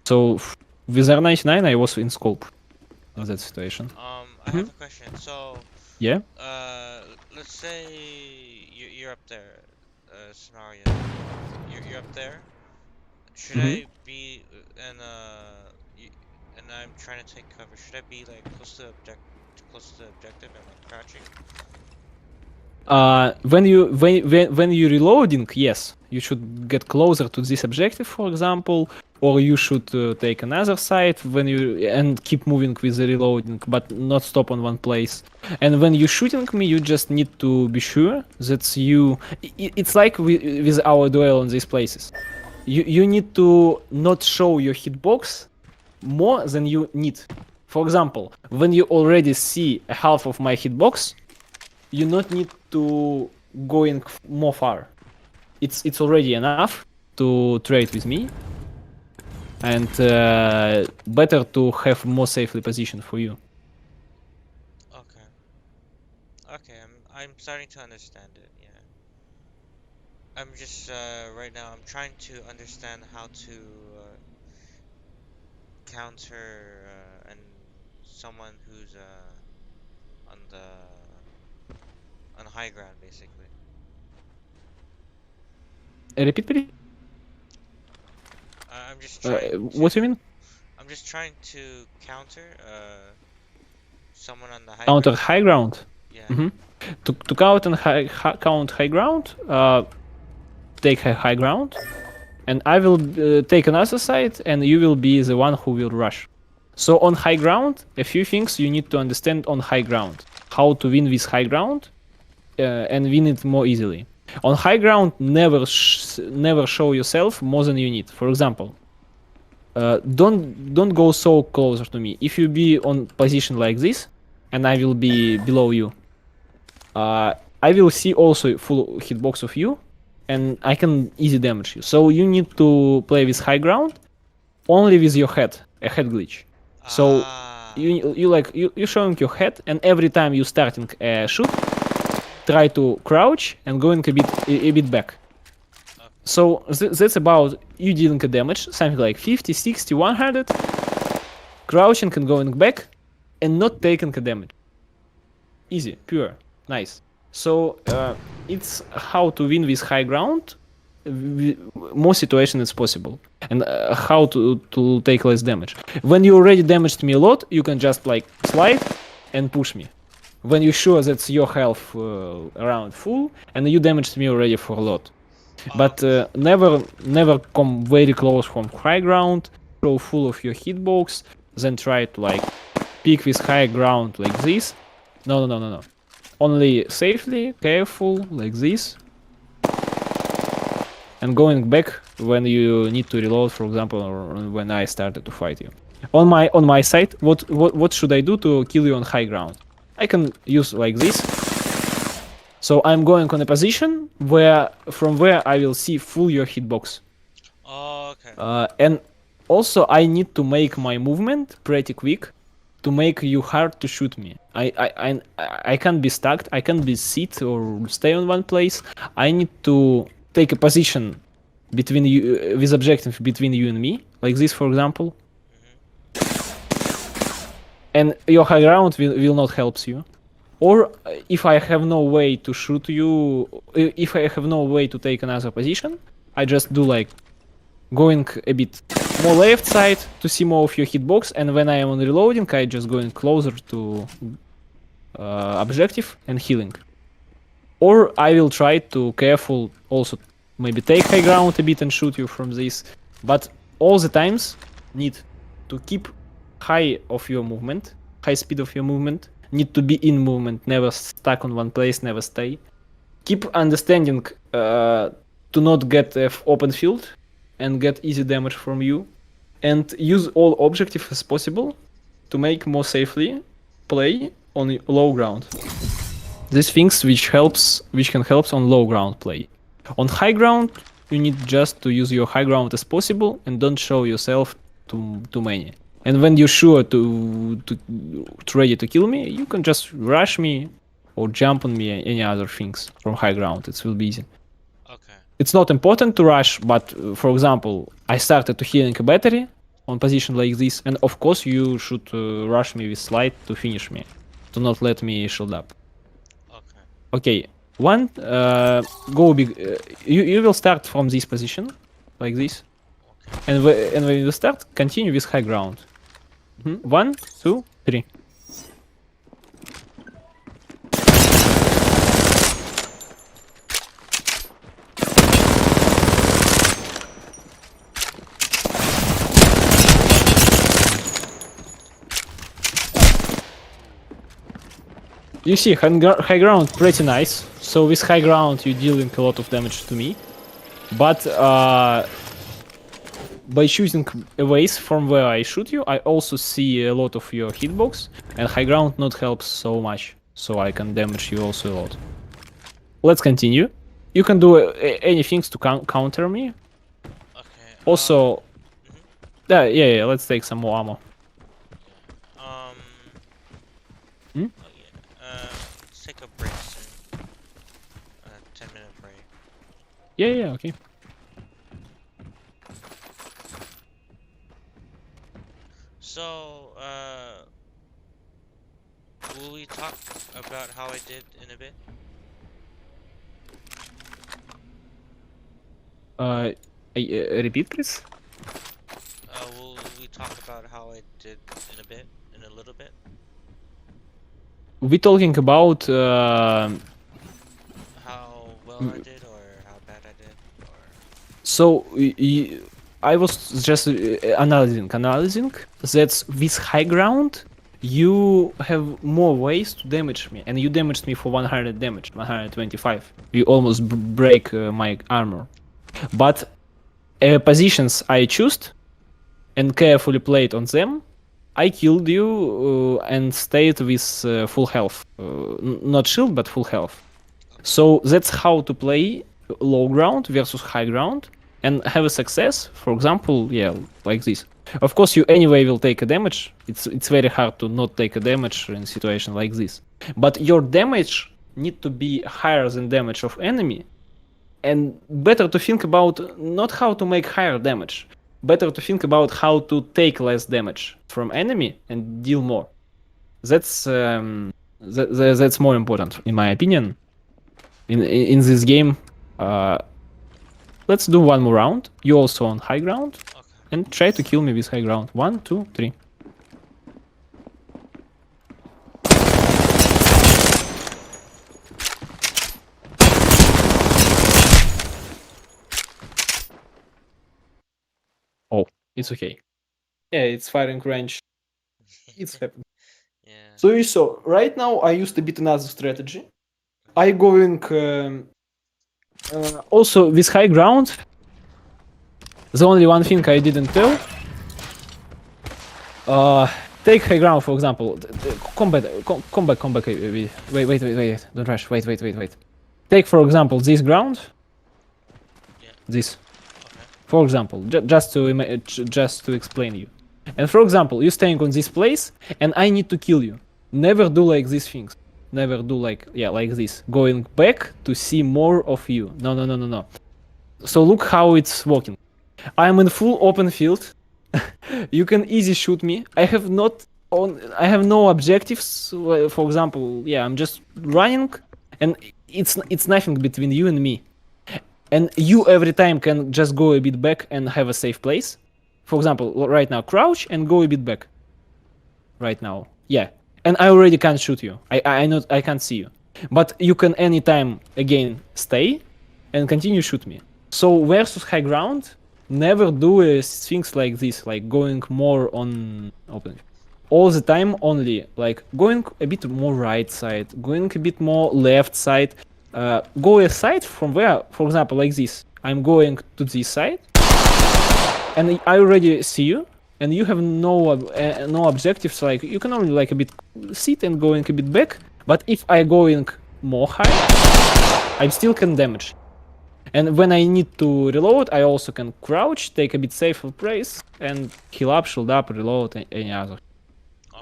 So with R99, I was in scope in that situation. I have a question. So, Yeah. let's say you're up there. Scenario. You're up there. Should I be and I'm trying to take cover? Should I be like close to the objective and like crouching? When you reloading, yes, you should get closer to this objective, for example, or you should take another side when you and keep moving with the reloading, but not stop on one place. And when you shooting me, you just need to be sure that you. It's like with our duel on these places. You need to not show your hitbox more than you need. For example, when you already see a half of my hitbox, you not need to going more far. It's already enough to trade with me, and better to have more safely position for you. Okay. Okay, I'm starting to understand it. Yeah. I'm just right now I'm trying to understand how to counter and someone who's on the on high ground basically. Repeat, please. I'm just trying What do you mean? I'm just trying to counter someone on the high Counter ground. high ground. Yeah. To count high ground, take high ground, and I will take another side, and you will be the one who will rush. So on high ground, a few things you need to understand on high ground. How to win with high ground, and win it more easily. On high ground, never show yourself more than you need. For example, don't go so closer to me. If you be on position like this, and I will be below you, I will see also full hitbox of you, and I can easy damage you. So you need to play with high ground only with your head, a head glitch. So you showing your head, and every time you starting a shoot, try to crouch and going a bit back. So that's about you dealing a damage, something like 50, 60, 100, crouching and going back, and not taking a damage. Easy, pure, nice. So it's how to win with high ground, more situation is possible, and how to take less damage. When you already damaged me a lot, you can just like slide and push me. When you're sure that's your health around full, and you damaged me already for a lot. But never come very close from high ground, go full of your hitbox, then try to like pick with high ground like this. No. Only safely, careful, like this. And going back when you need to reload, for example, or when I started to fight you. On my side, what should I do to kill you on high ground? I can use like this. So I'm going on a position from where I will see full your hitbox. Oh, okay. And also I need to make my movement pretty quick to make you hard to shoot me. I can't be stuck. I can't be sit or stay on one place. I need to take a position between you with objective between you and me, like this, for example. And your high ground will not help you. Or if I have no way to shoot you, if I have no way to take another position, I just do like going a bit more left side to see more of your hitbox, and when I am on reloading, I just going closer to objective and healing. Or I will try to careful also maybe take high ground a bit and shoot you from this, but all the times need to keep high of your movement, high speed of your movement, need to be in movement, never stuck on one place, never stay. Keep understanding to not get open field and get easy damage from you, and use all objectives as possible to make more safely play on low ground. These things which can help on low ground play. On high ground, you need just to use your high ground as possible and don't show yourself too many. And when you're sure to ready to kill me, you can just rush me or jump on me, any other things from high ground. It will be easy. Okay. It's not important to rush, but for example, I started to healing a battery on position like this, and of course you should rush me with slide to finish me, to not let me shield up. Okay. Okay, one, go big. You will start from this position, like this, Okay. and when you start, continue with high ground. 1, 2, 3. You see, high ground pretty nice. So with high ground, you're dealing a lot of damage to me. But by choosing ways from where I shoot you, I also see a lot of your hitbox, and high ground not helps so much, so I can damage you also a lot. Let's continue. You can do any things to counter me. Okay. Also, yeah, let's take some more ammo. Hmm? Oh yeah. Let's take a break soon. 10-minute break. Yeah, okay. So, will we talk about how I did in a bit? Repeat, please. Will we talk about how I did in a bit, in a little bit? We're talking about How well I did, or how bad I did, or... so I was just analyzing that with high ground you have more ways to damage me, and you damaged me for 100 damage, 125. You almost break my armor. But positions I chose and carefully played on them, I killed you and stayed with full health. Not shield, but full health. So that's how to play low ground versus high ground and have a success. For example, yeah, like this. Of course, you anyway will take a damage. It's very hard to not take a damage in a situation like this. But your damage need to be higher than damage of enemy. And better to think about not how to make higher damage. Better to think about how to take less damage from enemy and deal more. That's more important, in my opinion. In this game, let's do one more round. You also on high ground, Okay. and try to kill me with high ground. 1, 2, 3. It's okay. Yeah, it's firing range. It's happening. Yeah. So you saw, right now I used a bit another strategy. I going also with high ground. The only one thing I didn't tell. Take high ground for example. Combat. Wait. Don't rush. Wait. Take for example this ground. Yeah. This. Okay. For example, just to explain you. And for example, you staying on this place, and I need to kill you. Never do like these things. Never do like this. Going back to see more of you. No. So look how it's working. I'm in full open field. You can easy shoot me. I have no objectives. For example, I'm just running, and it's nothing between you and me. And you every time can just go a bit back and have a safe place. For example, right now, crouch and go a bit back. Right now, and I already can't shoot you. I can't see you, but you can anytime again stay and continue shoot me. So versus high ground, never do things like this, like going more on open. All the time only like going a bit more right side, going a bit more left side. Go aside from where, for example, like this. I'm going to this side, and I already see you, and you have no objectives. Like you can only like a bit sit and going a bit back. But if I going more high, I still can damage. And when I need to reload, I also can crouch, take a bit safer place, and heal up, shield up, reload, any other.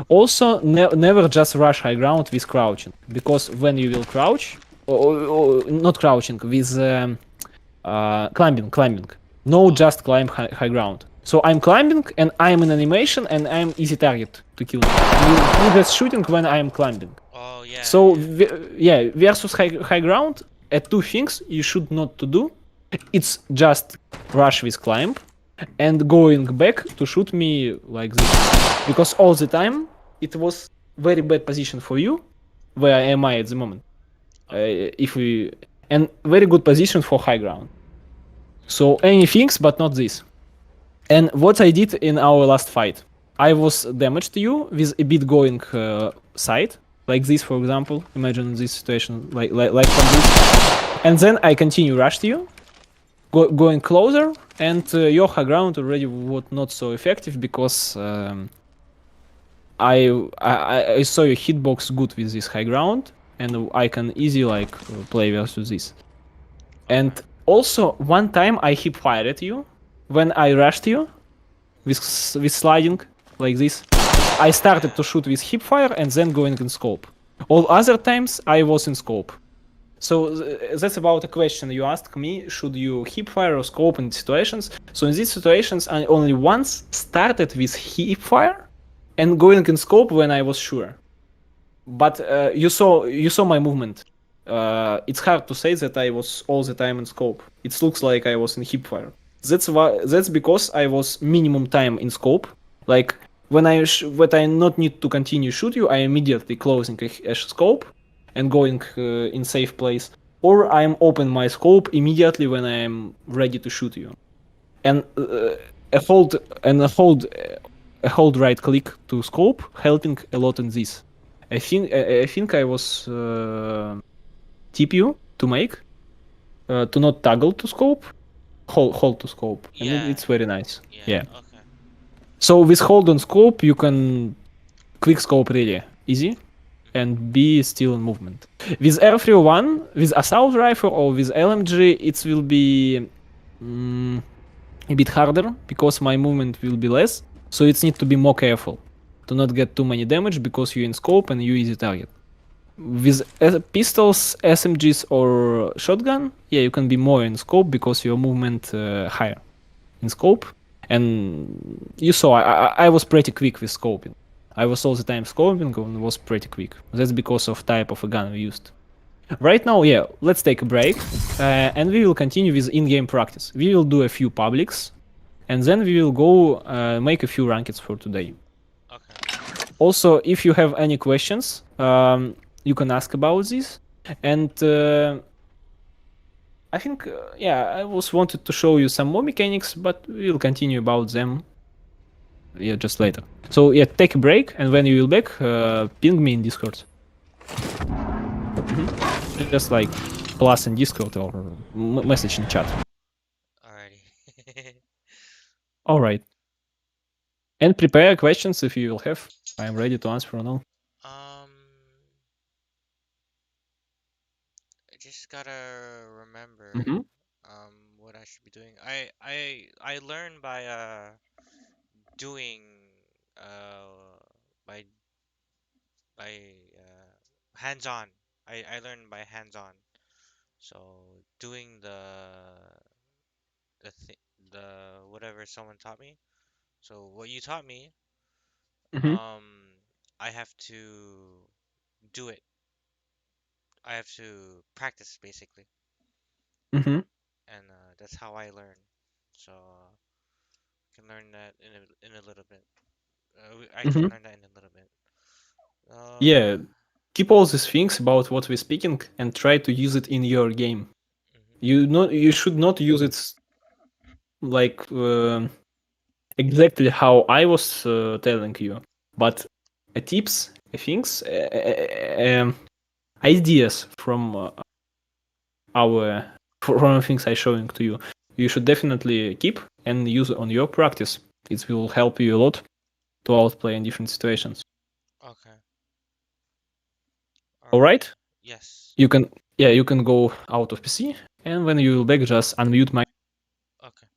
Also, never just rush high ground with crouching, because when you will crouch, or not crouching, with climbing. No, just climb high ground. So I'm climbing and I'm in animation and I'm easy target to kill. You just shooting when I'm climbing. Oh yeah. So versus high ground, two things you should not to do. It's just rush with climb and going back to shoot me like this, because all the time it was very bad position for you. Where am I at the moment? And very good position for high ground. So any things, but not this. And what I did in our last fight, I was damaged to you with a bit going side, like this, for example. Imagine this situation, like from this. And then I continue rush to you, going closer, and your high ground already was not so effective because I saw your hitbox good with this high ground, and I can easily play versus this. And also one time I hip fired at you when I rushed you with sliding like this. I started to shoot with hip fire and then going in scope. All other times I was in scope. So that's about a question you asked me: should you hip fire or scope in situations? So in these situations, I only once started with hip fire and going in scope when I was sure. But you saw my movement. It's hard to say that I was all the time in scope. It looks like I was in hip fire. That's because I was minimum time in scope. Like when I not need to continue shoot you, I immediately closing a scope and going in safe place, or I'm open my scope immediately when I am ready to shoot you. And a hold right click to scope helping a lot in this. I think I was tip you to make to not toggle to scope, hold to scope, and it's very nice. Yeah. Okay. So with hold on scope, you can click scope really easy and be still in movement. With R301, with assault rifle or with LMG, it will be a bit harder because my movement will be less. So it's need to be more careful to not get too many damage because you're in scope and you easy target. With pistols, SMGs or shotgun, you can be more in scope because your movement higher in scope. And you saw I was pretty quick with scoping. I was all the time scoping and was pretty quick. That's because of type of a gun we used. Right now, let's take a break and we will continue with in-game practice. We will do a few publics and then we will go make a few rankeds for today. Okay. Also, if you have any questions, you can ask about this. And I think, I was wanted to show you some more mechanics, but we'll continue about them Yeah, just later. So yeah, take a break, and when you will back, ping me in Discord. Just like plus in Discord or message in chat. Alrighty. All right. And prepare questions if you will have. I am ready to answer or no. Um, I just gotta remember Mm-hmm. what I should be doing. I learn by doing uh by by hands-on. I learn by hands-on. So doing the th the whatever someone taught me. So what you taught me, Mm-hmm. um, I have to do it. I have to practice basically, Mm-hmm. and that's how I learn. So can learn that in a little bit. I can Mm-hmm. learn that in a little bit. Yeah. Keep all these things about what we're speaking and try to use it in your game. Mhm. You should not use it like exactly how I was telling you, but tips, things, ideas from our from things I showing to you. You should definitely keep and use on your practice. It will help you a lot to outplay in different situations. Okay. All Alrighty. right, Yes. you can yeah you can go out of PC and when you will back just unmute my Okay.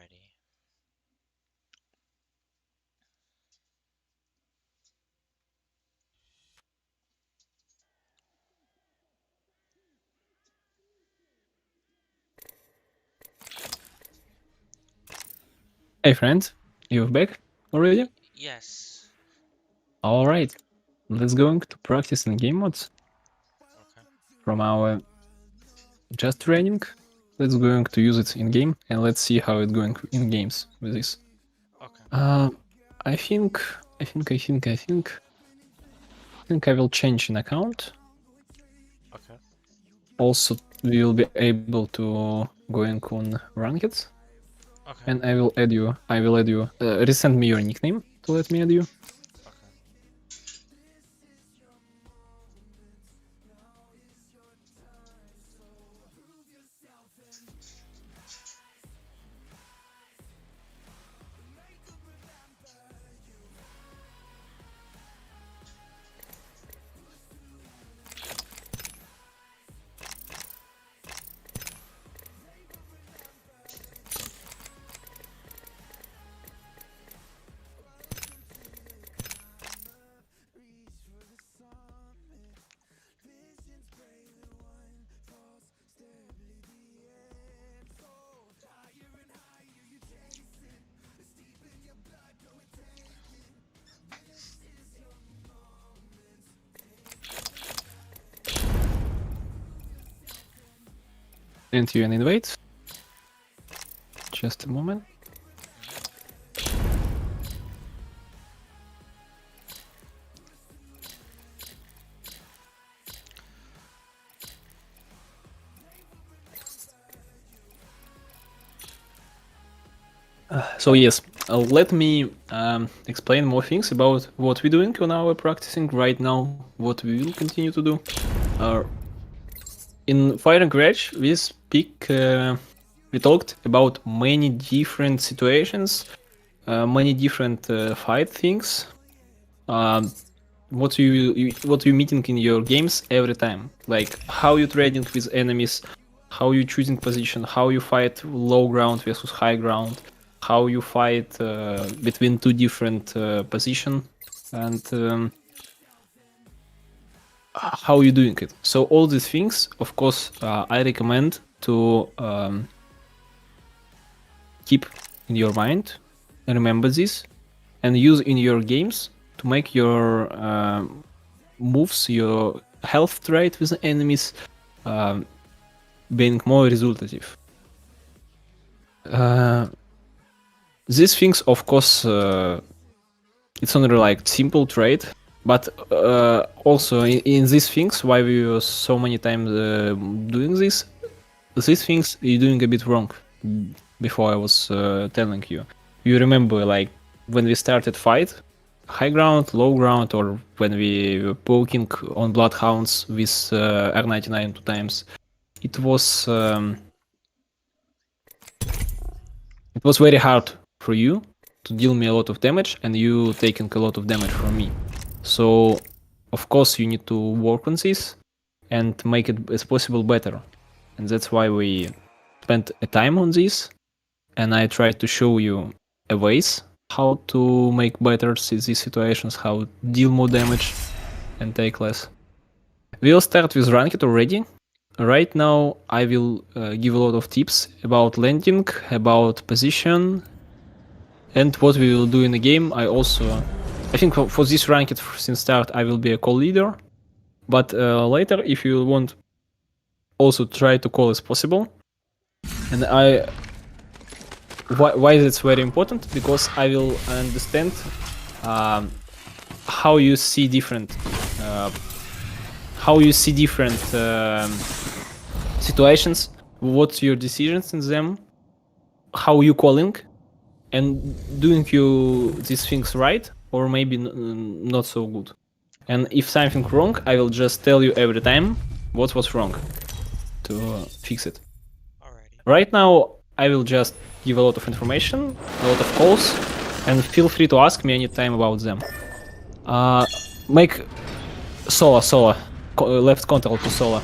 Alrighty. Hey friend, you're back already? Yes. Alright, let's go to practice in game modes Okay. from our just training. Let's going to use it in game and let's see how it's going in games with this. Okay. I think I will change an account. Okay. Also, we will be able to going on rankeds, Okay. and I will add you. Resend me your nickname to let me add you. Okay. Send you an invite. Just a moment. So yes, let me explain more things about what we're doing on our practicing right now, what we will continue to do. In Fire and Crash, we talked about many different situations, many different fight things. What you meeting in your games every time, like how you trading with enemies, how you choosing position, how you fight low ground versus high ground, how you fight between two different position, and how you doing it. So all these things, of course, I recommend to keep in your mind and remember this and use in your games to make your moves, your health trade with enemies being more resultative. These things, of course, it's only like simple trade, but also in these things, why we were so many times doing this, these things you're doing a bit wrong. Before I was telling you, you remember like when we started fight, high ground, low ground, or when we were poking on bloodhounds with R99 two times, it was very hard for you to deal me a lot of damage, and you taking a lot of damage from me. So, of course, you need to work on this and make it as possible better. And that's why we spent a time on this, and I tried to show you a ways how to make better these situations, how deal more damage and take less. We'll start with ranked already. Right now, I will give a lot of tips about landing, about position, and what we will do in the game. I think for this ranked since start, I will be a call leader. But later, if you want, also try to call as possible. And why that's very important? Because I will understand how you see different situations, what's your decisions in them, how you calling, and doing you these things right or maybe not so good. And if something wrong, I will just tell you every time what was wrong to fix it. Alrighty. Right now, I will just give a lot of information, a lot of calls, and feel free to ask me anytime about them. Make Sola, left control to Sola.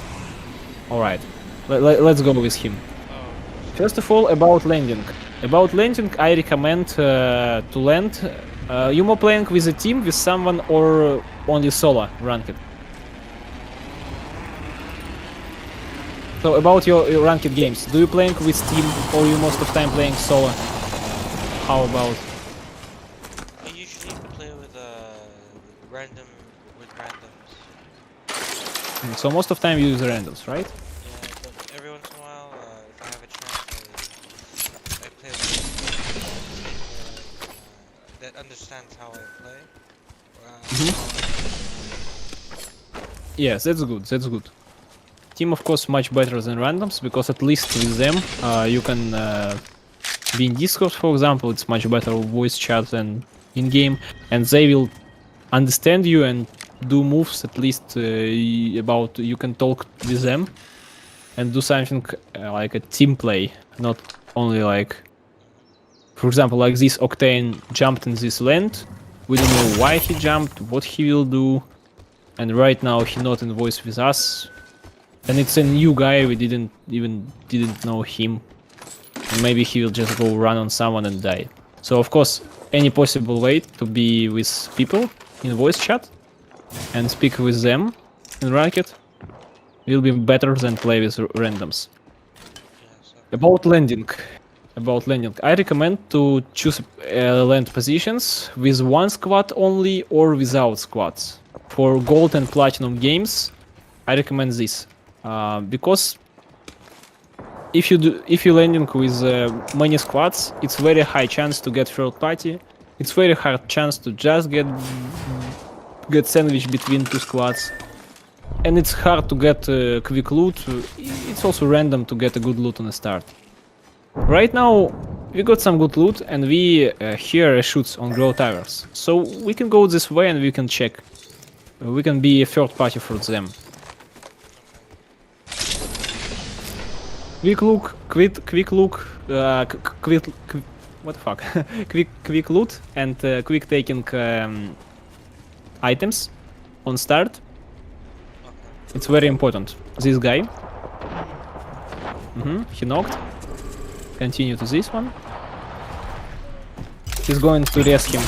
Alright, let's go with him. Oh. First of all, about landing. About landing, I recommend to land. You more playing with a team, with someone, or only solo ranked? So about your ranked games, do you playing with team or you most of time playing solo? How about? I usually play with random with randoms. So most of time you use randoms, right? Yeah, but every once in a while, if I have a chance, I play with that understands how I play. How I Yes, that's good. That's good. Team, of course, much better than randoms because at least with them you can be in Discord, for example. It's much better voice chat than in game, and they will understand you and do moves at least about you can talk with them and do something like a team play, not only like, for example, like this Octane jumped in this land. We don't know why he jumped, what he will do, and right now he not in voice with us. And it's a new guy, we didn't know him. And maybe he will just go run on someone and die. So of course, any possible way to be with people in voice chat and speak with them in ranked will be better than play with randoms. yeah, so About landing. I recommend to choose land positions with one squad only or without squads. For gold and platinum games, I recommend this because if you landing with many squads, it's very high chance to get third party. It's very hard chance to just get sandwiched between two squads, and it's hard to get quick loot. It's also random to get a good loot on the start. Right now, we got some good loot, and we hear shoots on Grow Towers. So we can go this way and we can check. We can be a third party for them. Quick look, what the fuck? quick loot and quick taking items on start. It's very important. This guy. He knocked. Continue to this one. He's going to res him.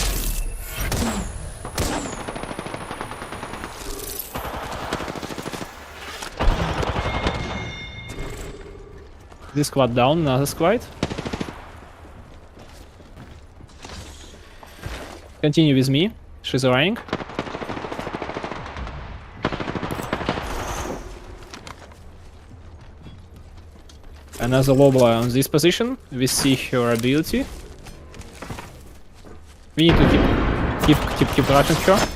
This squad down, another squad. Continue with me. She's running. Another Lobola on this position. We see her ability. We need to keep rushing her.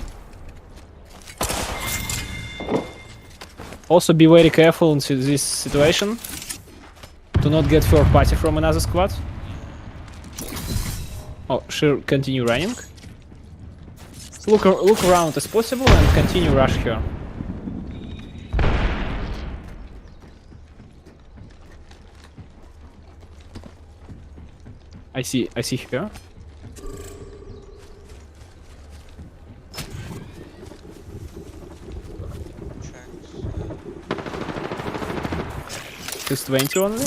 Also be very careful in this situation. To not get third party from another squad. Oh, she'll continue running. Look around as possible and continue rush her. I see her. She's 20 only.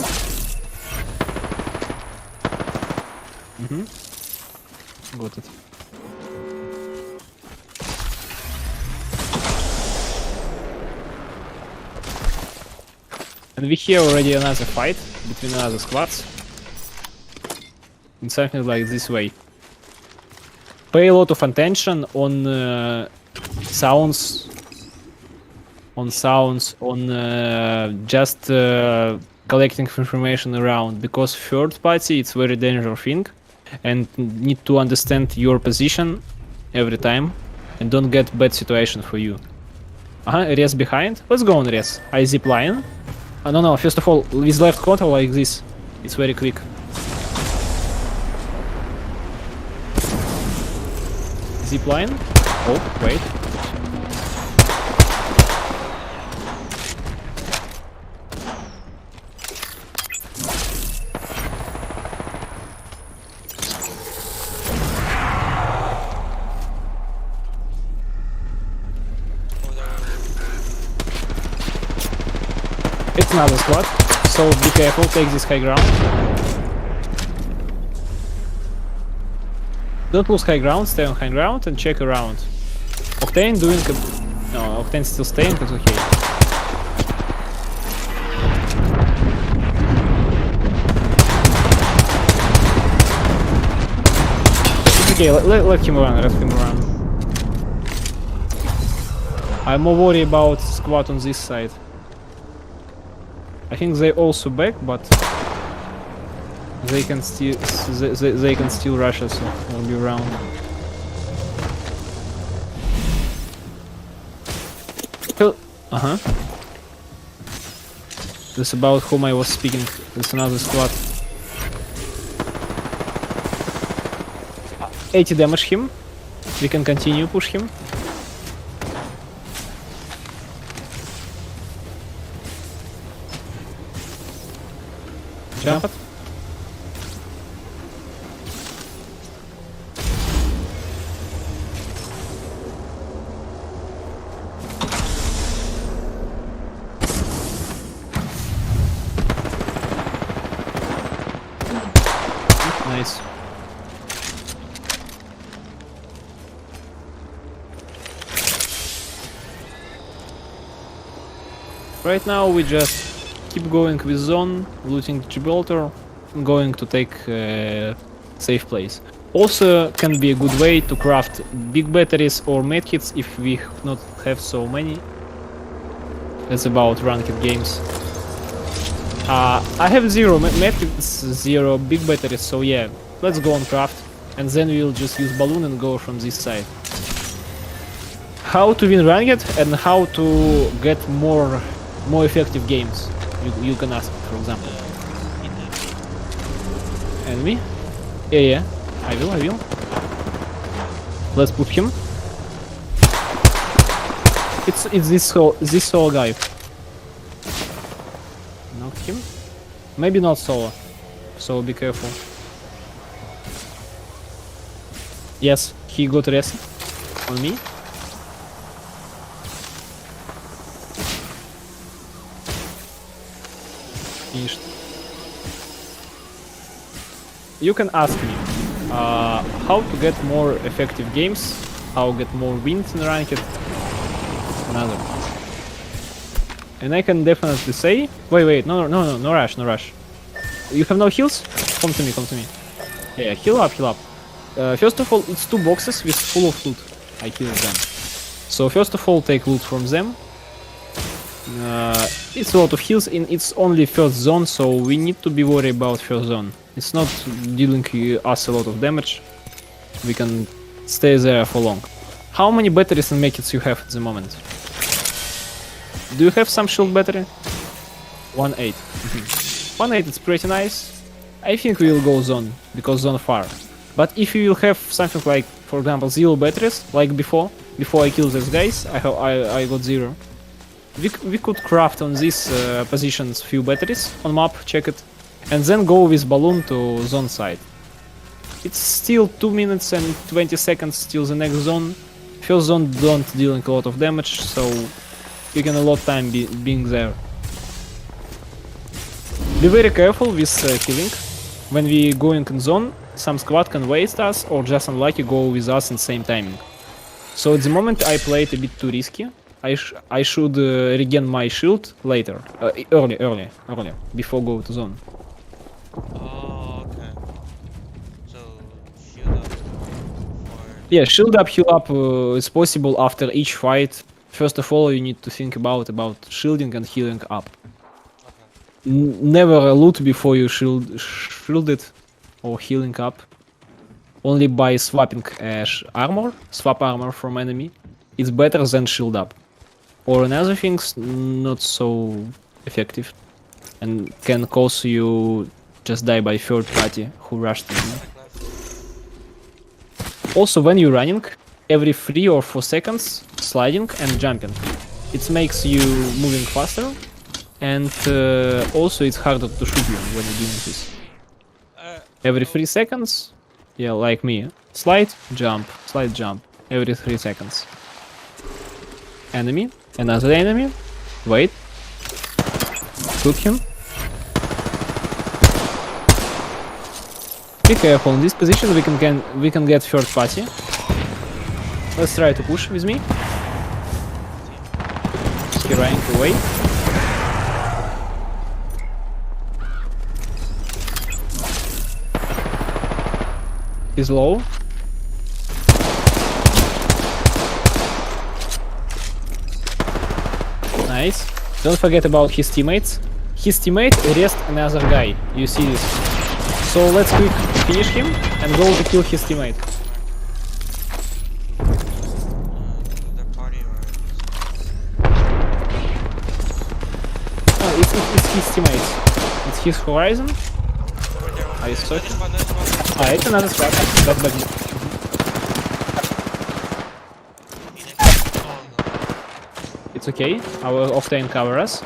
Got it. And we hear already another fight between other squads. In something like this way. Pay a lot of attention on sounds. On just collecting information around, because third party it's very dangerous thing, and need to understand your position every time, and don't get bad situation for you. Res behind. Let's go on res. I zip line. No. First of all, with left control like this, it's very quick. Zip line. Oh, wait. It's another squad, so be careful, take this high ground. Don't lose high ground, stay on high ground and check around. Octane doing a... No, Octane still staying, it's okay. It's okay, let him run, let him run. I'm more worried about squad on this side. I think they also back, but they can still they can still rush us. So we'll be around. Uh-huh. That's about whom I was speaking. There's another squad. 80 damage him. We can continue push him. Jump it. Nice. Right now we just keep going with zone, looting Gibraltar, going to take safe place. Also can be a good way to craft big batteries or medkits if we not have so many. That's about ranked games. I have 0 medkits, 0 big batteries, so yeah, let's go on craft, and then we'll just use balloon and go from this side. How to win ranked and how to get more effective games. You can ask, for example. Enemy? Yeah, I will. Let's put him. It's this solo guy. Knock him. Maybe not solo, so be careful. Yes, he got rest on me. Finished. You can ask me how to get more effective games, how to get more wins in ranked, another. And I can definitely say, wait, no rush. You have no heals? Come to me. Yeah, heal up. First of all, it's 2 boxes with full of loot. I killed them. So first of all, take loot from them. It's a lot of heals, and it's only first zone, so we need to be worried about first zone. It's not dealing us a lot of damage. We can stay there for long. How many batteries and medkits you have at the moment? Do you have some shield battery? 1.8. 1.8 is pretty nice. I think we will go zone, because zone far. But if you will have something like, for example, 0 batteries, like before I killed these guys, I got 0. We could craft on these positions few batteries on map, check it, and then go with balloon to zone side. It's still 2 minutes and 20 seconds till the next zone. First zone don't dealing a lot of damage, so you can a lot time being there. Be very careful with healing. When we going in zone, some squad can waste us or just unlucky go with us in same timing. So at the moment I played a bit too risky. I should regain my shield later, early, before go to zone. Oh, okay. So shield up for... Yeah, shield up, heal up is possible after each fight. First of all, you need to think about shielding and healing up. Okay. Never loot before you shielded or healing up. Only by swapping armor, swap armor from enemy. It's better than shield up. Or another things not so effective and can cause you just die by third party who rushed in. Also, when you're running, every 3 or 4 seconds sliding and jumping. It makes you moving faster, and also it's harder to shoot you when you're doing this. Every 3 seconds, yeah, like me, slide, jump, every 3 seconds. Enemy, another enemy, wait, shoot him. Be careful. In this position, we can get third party. Let's try to push with me. He rank away. He's low. Nice. Don't forget about his teammates. His teammate arrest another guy. You see this? So let's quick finish him and go to kill his teammate. The party or Oh, it's his teammates. It's his Horizon. over there. Are you stuck? There's one. Ah, it's another squad. Back. Oh, no. It's okay. Our Octane cover us.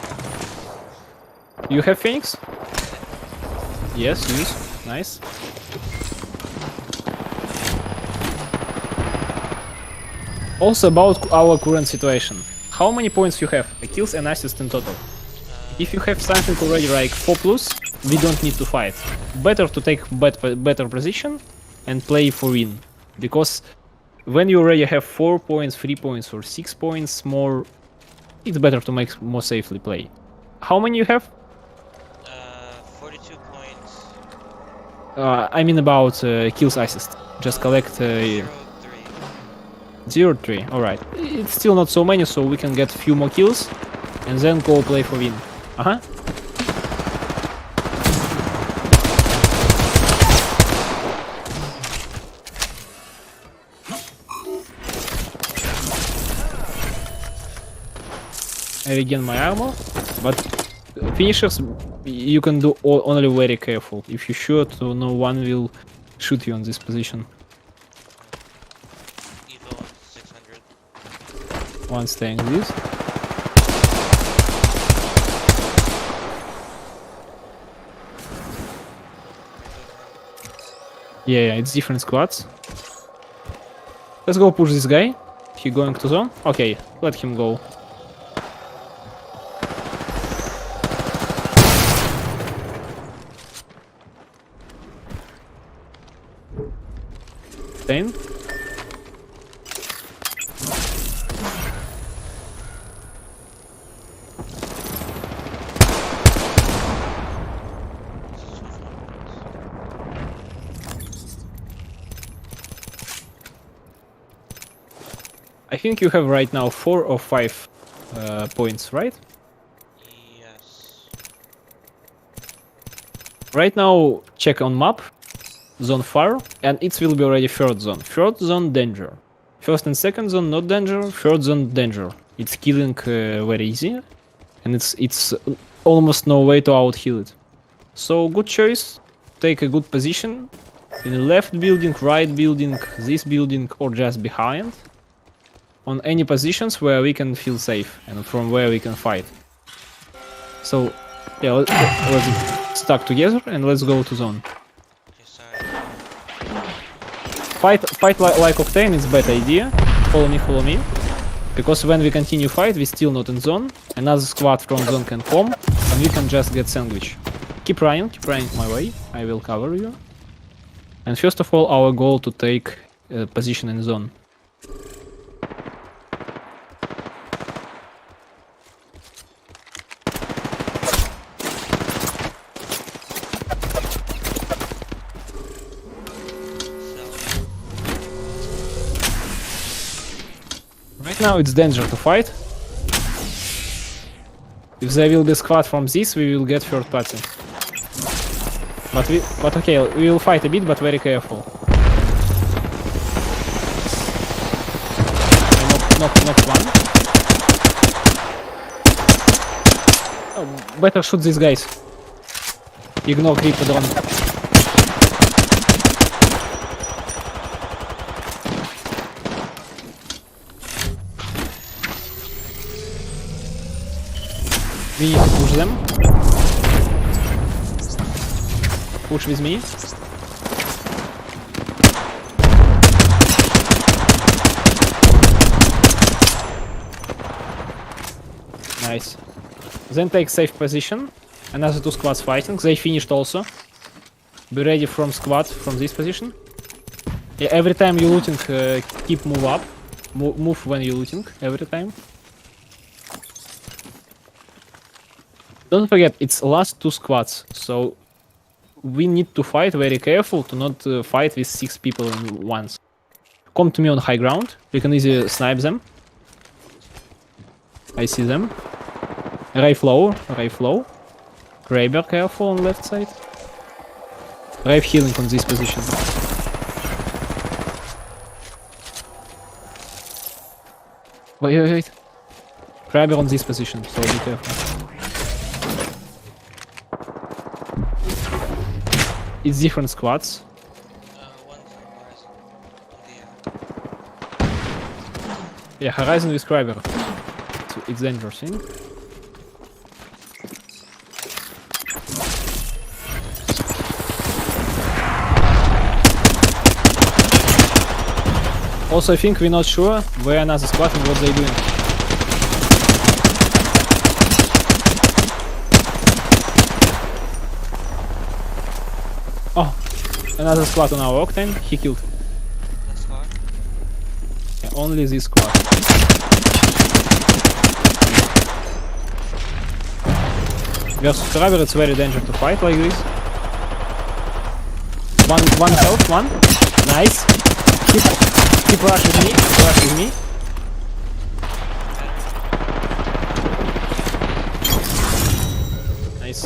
You have Phoenix? Yes, use. Nice. Also about our current situation. How many points you have? Kills and assists in total. If you have something already like 4+, we don't need to fight. Better to take better position and play for win. Because when you already have 4 points, 3 points or 6 points more, it's better to make more safely play. How many you have? 42 points. I mean about kills assist. Just collect 0-3. 0-3. Alright. It's still not so many, so we can get few more kills and then go play for win. Uh-huh. I regain my armor, but finishers you can do only very careful. If you're sure to no one will shoot you on this position. Evo 600. One staying this. Yeah, it's different squads. Let's go push this guy. He going to zone? Okay, let him go. Same. I think you have right now 4 or 5 points, right? Yes. Right now, check on map, zone far, and it will be already third zone. Third zone, danger. First and second zone, not danger. Third zone, danger. It's killing very easy, and it's almost no way to out heal it. So good choice. Take a good position in the left building, right building, this building, or just behind. On any positions where we can feel safe and from where we can fight. So yeah, let's stuck together and let's go to zone. Okay, sorry. Fight like Octane is bad idea. Follow me. Because when we continue fight, we still not in zone. Another squad from zone can come and we can just get sandwich. Keep running my way. I will cover you. And first of all, our goal to take position in zone. Right now it's danger to fight. If there will be squad from this, we will get third party. But okay, we will fight a bit, but very careful. Knock one. Oh, better shoot these guys. Ignore creeper drone. We need to push them. Push with me. Nice. Then take safe position. Another two squads fighting. They finished also. Be ready from squad from this position. Yeah, every time you looting, keep move up. Move when you looting every time. Don't forget, it's last 2 squads, so we need to fight very careful to not fight with 6 people in once. Come to me on high ground. We can easily snipe them. I see them. Ray flow. Kraber careful on left side. Ray healing on this position. Wait. Kraber on this position, so be careful. It's different squads. One's on horizon. On the Yeah, Horizon with Kraber. It's dangerous, eh? Also, I think we're not sure where another squad and what they're doing. Oh, another squad on our Octane. He killed. That's hard. Yeah, only this squad. Versus Kraber, it's very dangerous to fight like this. One health, one. Nice. Keep rushing me. Nice.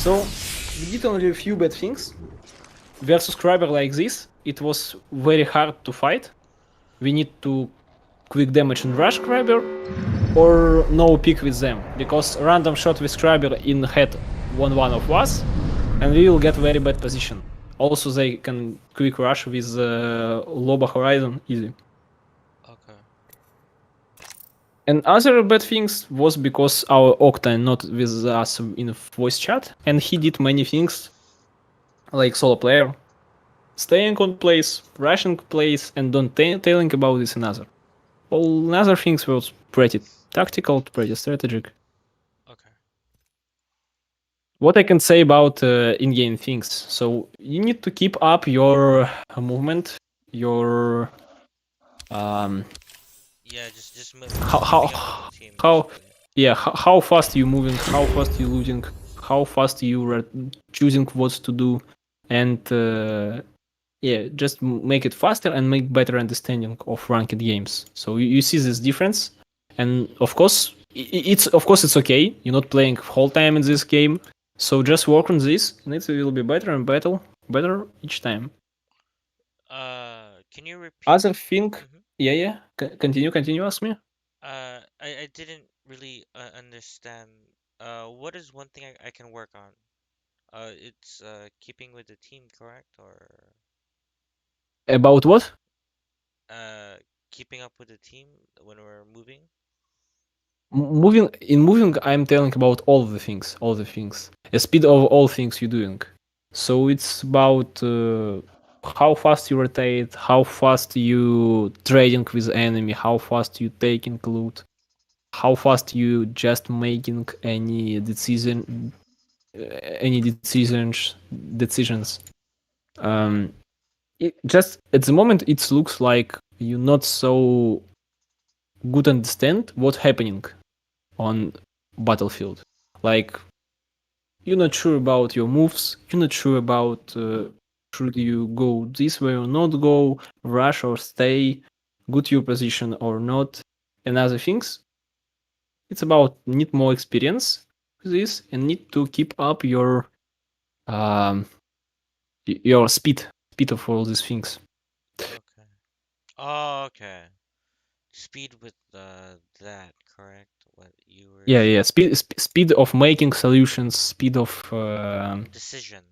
So, we did only a few bad things. Versus Kraber like this, it was very hard to fight. We need to quick damage and rush Kraber, or no pick with them, because random shot with Kraber in head one of us, and we will get very bad position. Also, they can quick rush with Loba Horizon easy. Okay. And other bad things was because our Octane not with us in voice chat, and he did many things like solo player, staying on place, rushing place, and don't telling about this another. All other things was pretty tactical, pretty strategic. Okay. What I can say about in-game things, so you need to keep up your movement, your Yeah, just how moving up with the team. how Basically. yeah how fast you moving, how fast you losing, how fast you are choosing what to do, and yeah, just make it faster and make better understanding of ranked games. So you see this difference, and of course it's okay. You're not playing whole time in this game, so just work on this, and it will be better and better each time. Can you repeat? Other thing, Mhm. yeah. Continue. Ask me. I didn't really understand. What is one thing I can work on? It's keeping with the team, correct? Or About what? uh, keeping up with the team when we're moving? Moving, I'm telling about all the things, the speed of all things you're doing. So it's about how fast you rotate, how fast you trading with enemy, how fast you taking loot, how fast you just making any decisions. Um, just at the moment, it looks like you not so good understand what's happening on battlefield. Like you're not sure about your moves. You're not sure about should you go this way or not go, rush or stay, go to your position or not, and other things. It's about need more experience with this and need to keep up um, your speed of all these things. Okay. Oh, okay. Speed with that, correct? What you were Yeah. saying? Speed of making solutions, speed of Decision.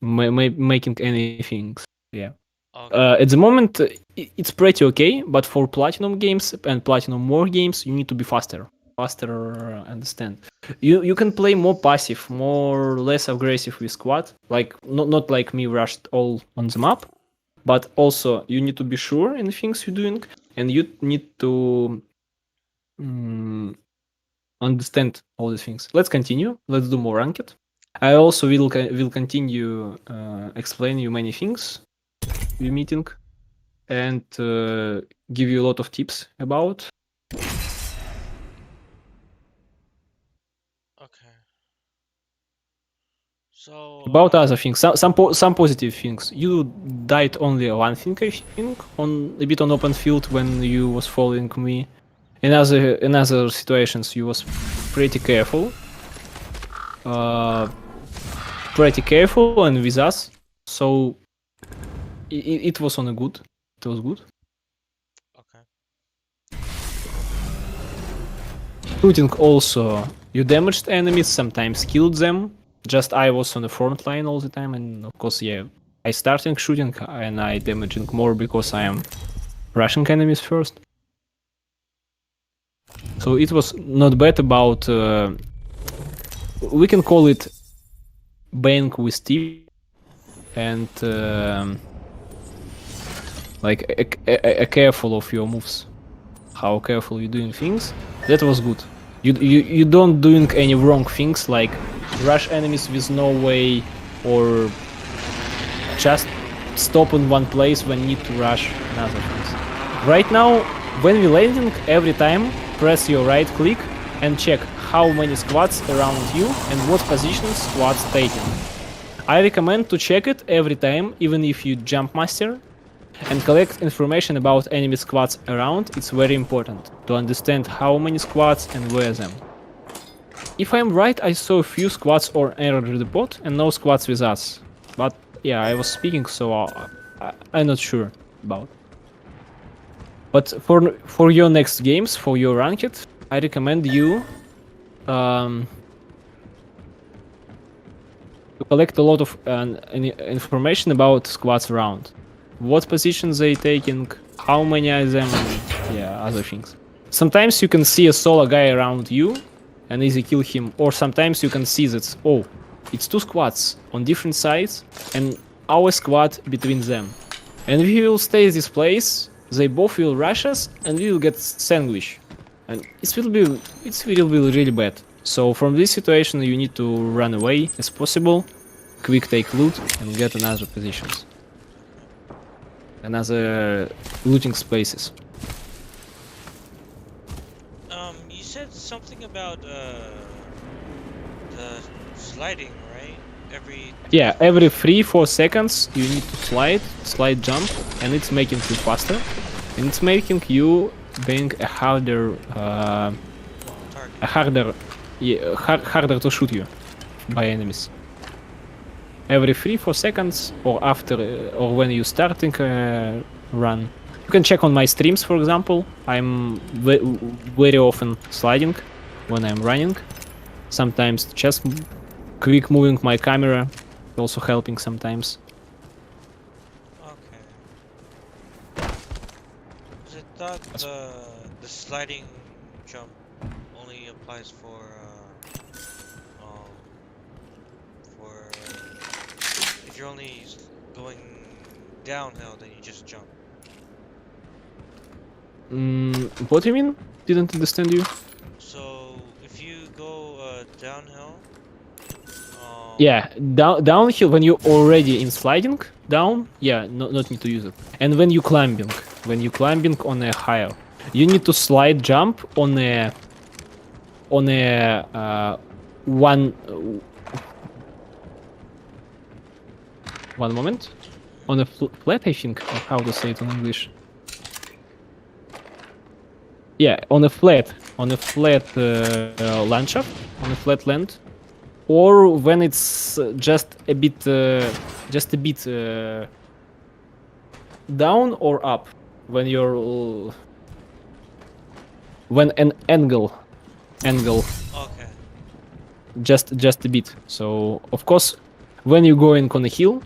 making anything. Yeah. Okay. At the moment, it's pretty okay, but for platinum games and platinum more games, you need to be faster. Understand. You can play more passive, more less aggressive with squad. Like not like me rushed all on the map, but also you need to be sure in the things you're doing, and you need to understand all the things. Let's continue. Let's do more ranked. I also will continue explain you many things we meeting and give you a lot of tips about. Okay. So, About other things, some positive things. You died only one thing, I think, on a bit on open field when you was following me. In other situations, you was pretty careful, uh, and with us. So it was on a good. It was good. okay. Shooting also, you damaged enemies, sometimes killed them. Just I was on the front line all the time, and of course, yeah, I started shooting and I damaging more because I am rushing enemies first. So it was not bad about. We can call it bank with tip and like a careful of your moves, how careful you're doing things. That was good. You don't doing any wrong things like rush enemies with no way or just stop in one place when need to rush another things. Right now, when we landing, every time press your right click and check how many squads around you and what positions squads taking. I recommend to check it every time, even if you jump master, and collect information about enemy squads around. It's very important to understand how many squads and where them. If I'm right, I saw a few squads or error report and no squads with us. But yeah, I was speaking, so I'm not sure about. But for your next games, for your ranked, I recommend you to collect a lot of information about squads around. What positions they taking, how many of them, and yeah, other things. Sometimes you can see a solo guy around you and easy kill him, or sometimes you can see that, oh, it's two squads on different sides and our squad between them. And if we will stay in this place, they both will rush us and we will get sandwich. And it will be really bad. So from this situation you need to run away as possible, quick take loot and get another positions. Another looting spaces. You said something about the sliding, right? Yeah, every 3-4 seconds you need to slide jump, and it's making you faster, and it's making you being a harder harder to shoot you by enemies. Every 3-4 seconds, or after, or when you starting run. You can check on my streams, for example. I'm very often sliding when I'm running. Sometimes just quick moving my camera, also helping sometimes. Okay. 'Cause I thought the sliding jump only applies for if you're only going downhill, then you just jump. What do you mean? Didn't understand you. So if you go downhill, Yeah, downhill when you're already in sliding down. Yeah, not need to use it. And when you climbing on a higher, you need to slide jump on a one moment, on a flat, I think. How to say it in English? Yeah, on a flat landscape, on a flat land, or when it's just a bit down or up, when you're when an angle, okay. just a bit. So of course, when you're going on a hill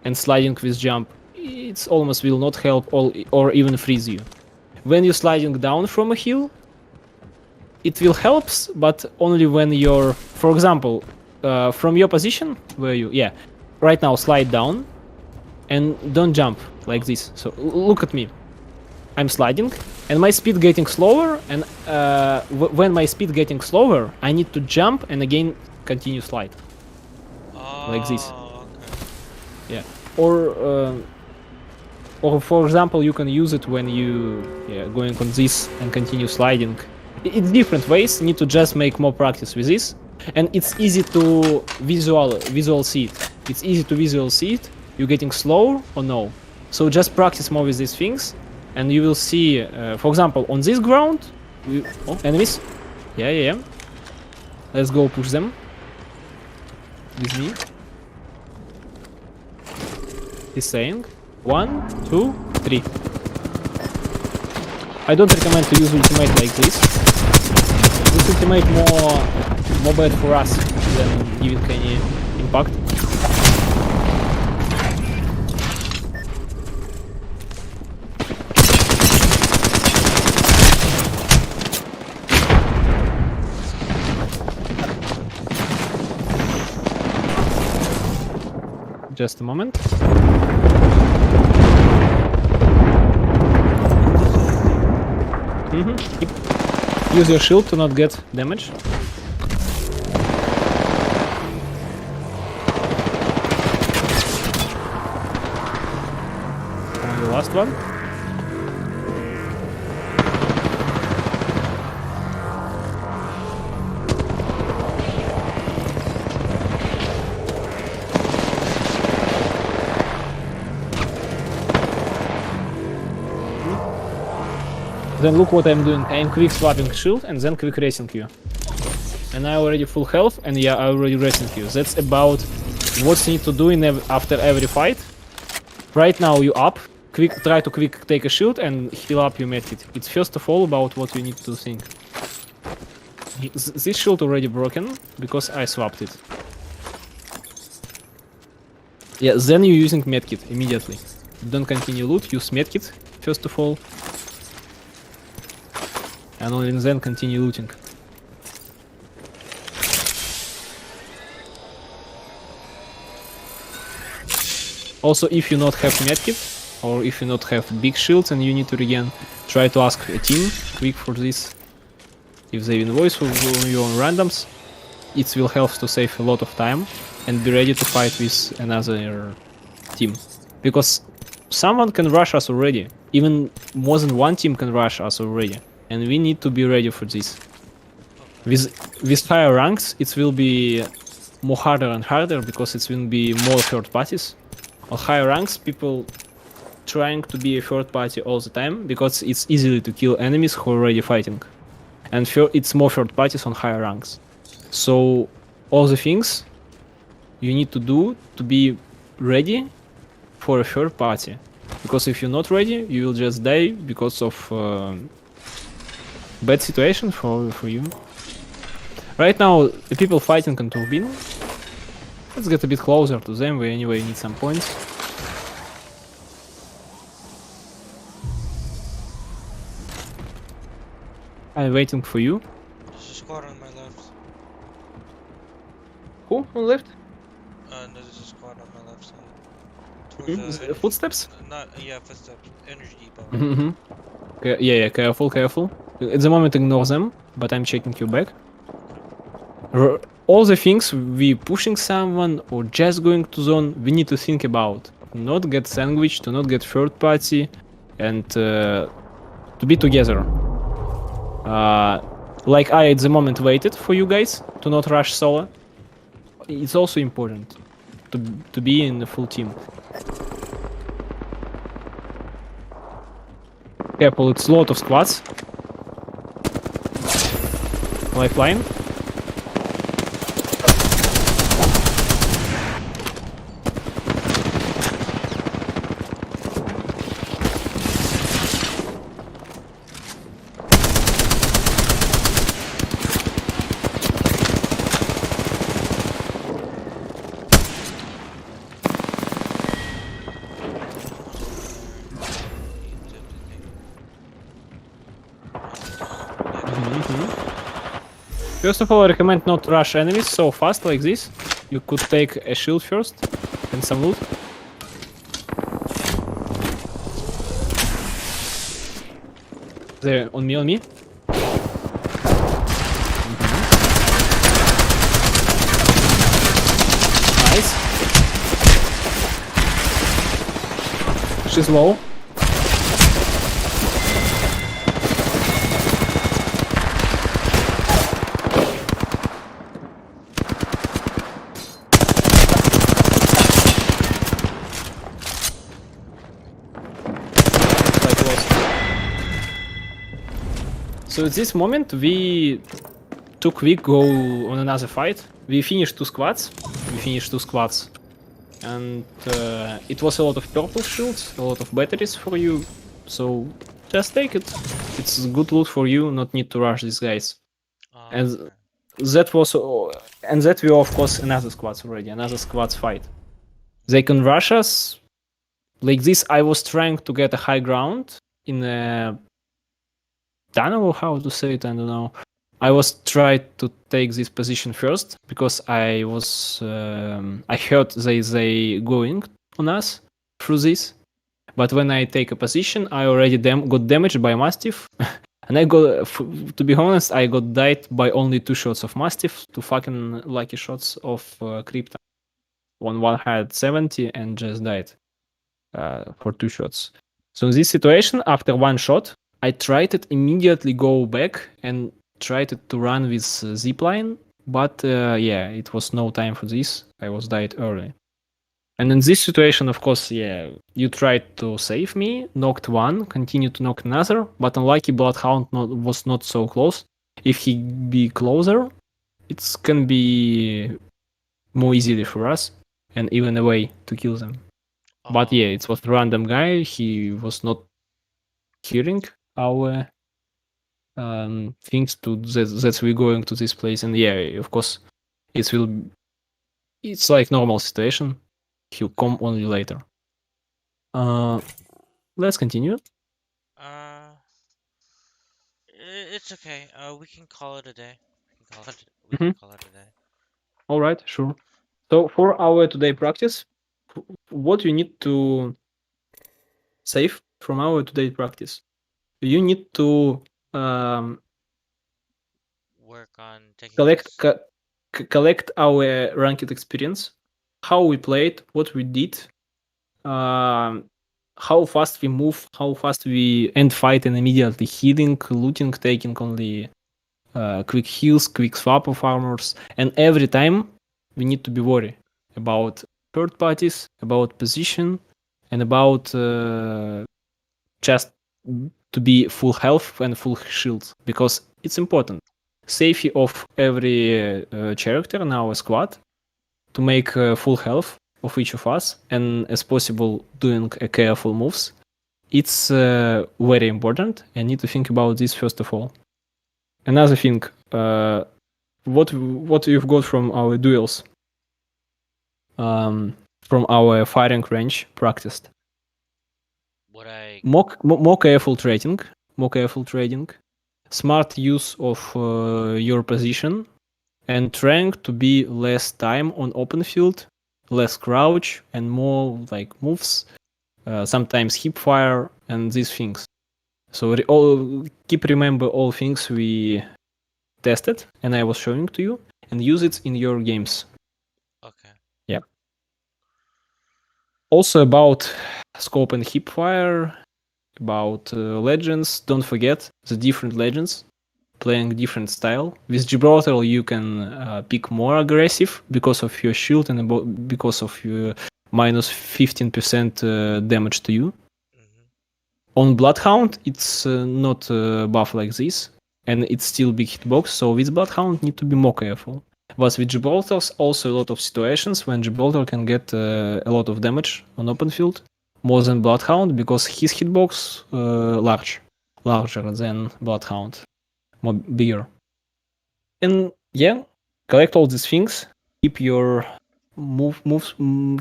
and sliding with jump, it's almost will not help or even freeze you. When you're sliding down from a hill, it will help, but only when you're, for example, from your position where you, yeah, right now slide down and don't jump like this. So look at me. I'm sliding and my speed getting slower, and when my speed getting slower, I need to jump and again continue slide. like this. Oh, okay. Yeah. Or for example, you can use it when you going on this and continue sliding. It's different ways. Need to just make more practice with this, and it's easy to visual see it. It's easy to visual see it. You're getting slower or no. So just practice more with these things, and you will see. For example, on this ground, enemies. Yeah. Let's go push them with me. He's saying 1, 2, 3. I don't recommend to use ultimate like this. This ultimate more bad for us than giving any impact. Just a moment. Use your shield to not get damage. And the last one. Then look what I'm doing. I'm quick swapping shield and then quick racing you. And I already full health, and yeah, I already racing you. That's about what you need to do in after every fight. Right now you up, try to quick take a shield and heal up your medkit. It's first of all about what you need to think. This shield already broken because I swapped it. Yeah, then you're using medkit immediately. Don't continue loot, use medkit first of all. And only then continue looting. Also, if you not have medkit, or if you not have big shields and you need to regen, try to ask a team quick for this. If they invoice for you on randoms, it will help to save a lot of time and be ready to fight with another team. Because someone can rush us already. Even more than one team can rush us already. And we need to be ready for this. With higher ranks, it will be more harder and harder because it will be more third parties. On higher ranks, people trying to be a third party all the time because it's easy to kill enemies who are already fighting. And it's more third parties on higher ranks. So all the things you need to do to be ready for a third party. Because if you're not ready, you will just die because of bad situation for you. Right now, the people fighting on Turbine. Let's get a bit closer to them. We anyway need some points. I'm waiting for you. There's a squad on my left. Who on left? No, there's a squad on my left side. Towards Footsteps? Footsteps. Energy depot. Yeah, careful. At the moment, ignore them, but I'm checking you back. All the things we pushing someone or just going to zone, we need to think about. Not get sandwiched, to not get third party, and to be together. Like I at the moment waited for you guys to not rush solo. It's also important to be in the full team. Careful, it's a lot of squads. Lifeline. First of all, I recommend not rush enemies so fast like this. You could take a shield first and some loot. There, on me. Nice. She's low. Like lost. So at this moment we took quick go on another fight. We finished two squads. And it was a lot of purple shields, a lot of batteries for you. So just take it. It's good loot for you, not need to rush these guys. Oh, And okay. that was, and that we of course another squads already, another squads fight. They can rush us. Like this, I was trying to get a high ground in a tunnel, or how to say it, I don't know. I was trying to take this position first because I was I heard they going on us through this. But when I take a position, I already got damaged by Mastiff. And I got, to be honest, I got died by only 2 shots of Mastiff, 2 fucking lucky shots of Crypta. One had 70 and just died for 2 shots. So in this situation, after 1 shot, I tried to immediately go back and tried to run with zipline, but yeah, it was no time for this. I was died early. And in this situation, of course, yeah, you tried to save me, knocked one, continued to knock another, but unlucky Bloodhound was not so close. If he be closer, it can be more easily for us, and even a way to kill them. But yeah, it was a random guy. He was not hearing our things to that we're going to this place, and yeah, of course, it's like normal situation. He'll come only later. Let's continue. It's okay. We can call it a day. We Mhm. can call it a day. All right, sure. So for our today practice, what you need to save from our today practice? You need to Work on taking collect this. collect our ranked experience, how we played, what we did, how fast we move, how fast we end fight and immediately healing, looting, taking only quick heals, quick swap of armors, and every time we need to be worried about third parties, about position, and about just to be full health and full shield, because it's important. Safety of every character in our squad to make full health of each of us, and as possible doing careful moves. It's very important, and need to think about this first of all. Another thing, what you've got from our duels, from our firing range practiced. What I More careful trading, smart use of your position, and trying to be less time on open field, less crouch, and more like moves, sometimes hip fire and these things. So keep remember all things we tested and I was showing to you, and use it in your games. okay. Yeah. Also about scope and hip fire, about legends. Don't forget the different legends playing different style. With Gibraltar, you can pick more aggressive because of your shield and because of your minus 15% damage to you. Mm-hmm. On Bloodhound, it's not a buff like this, and it's still big hitbox, so with Bloodhound need to be more careful. But with Gibraltar's also a lot of situations when Gibraltar can get a lot of damage on open field, more than Bloodhound, because his hitbox larger than Bloodhound, more bigger. And yeah, collect all these things, keep your moves,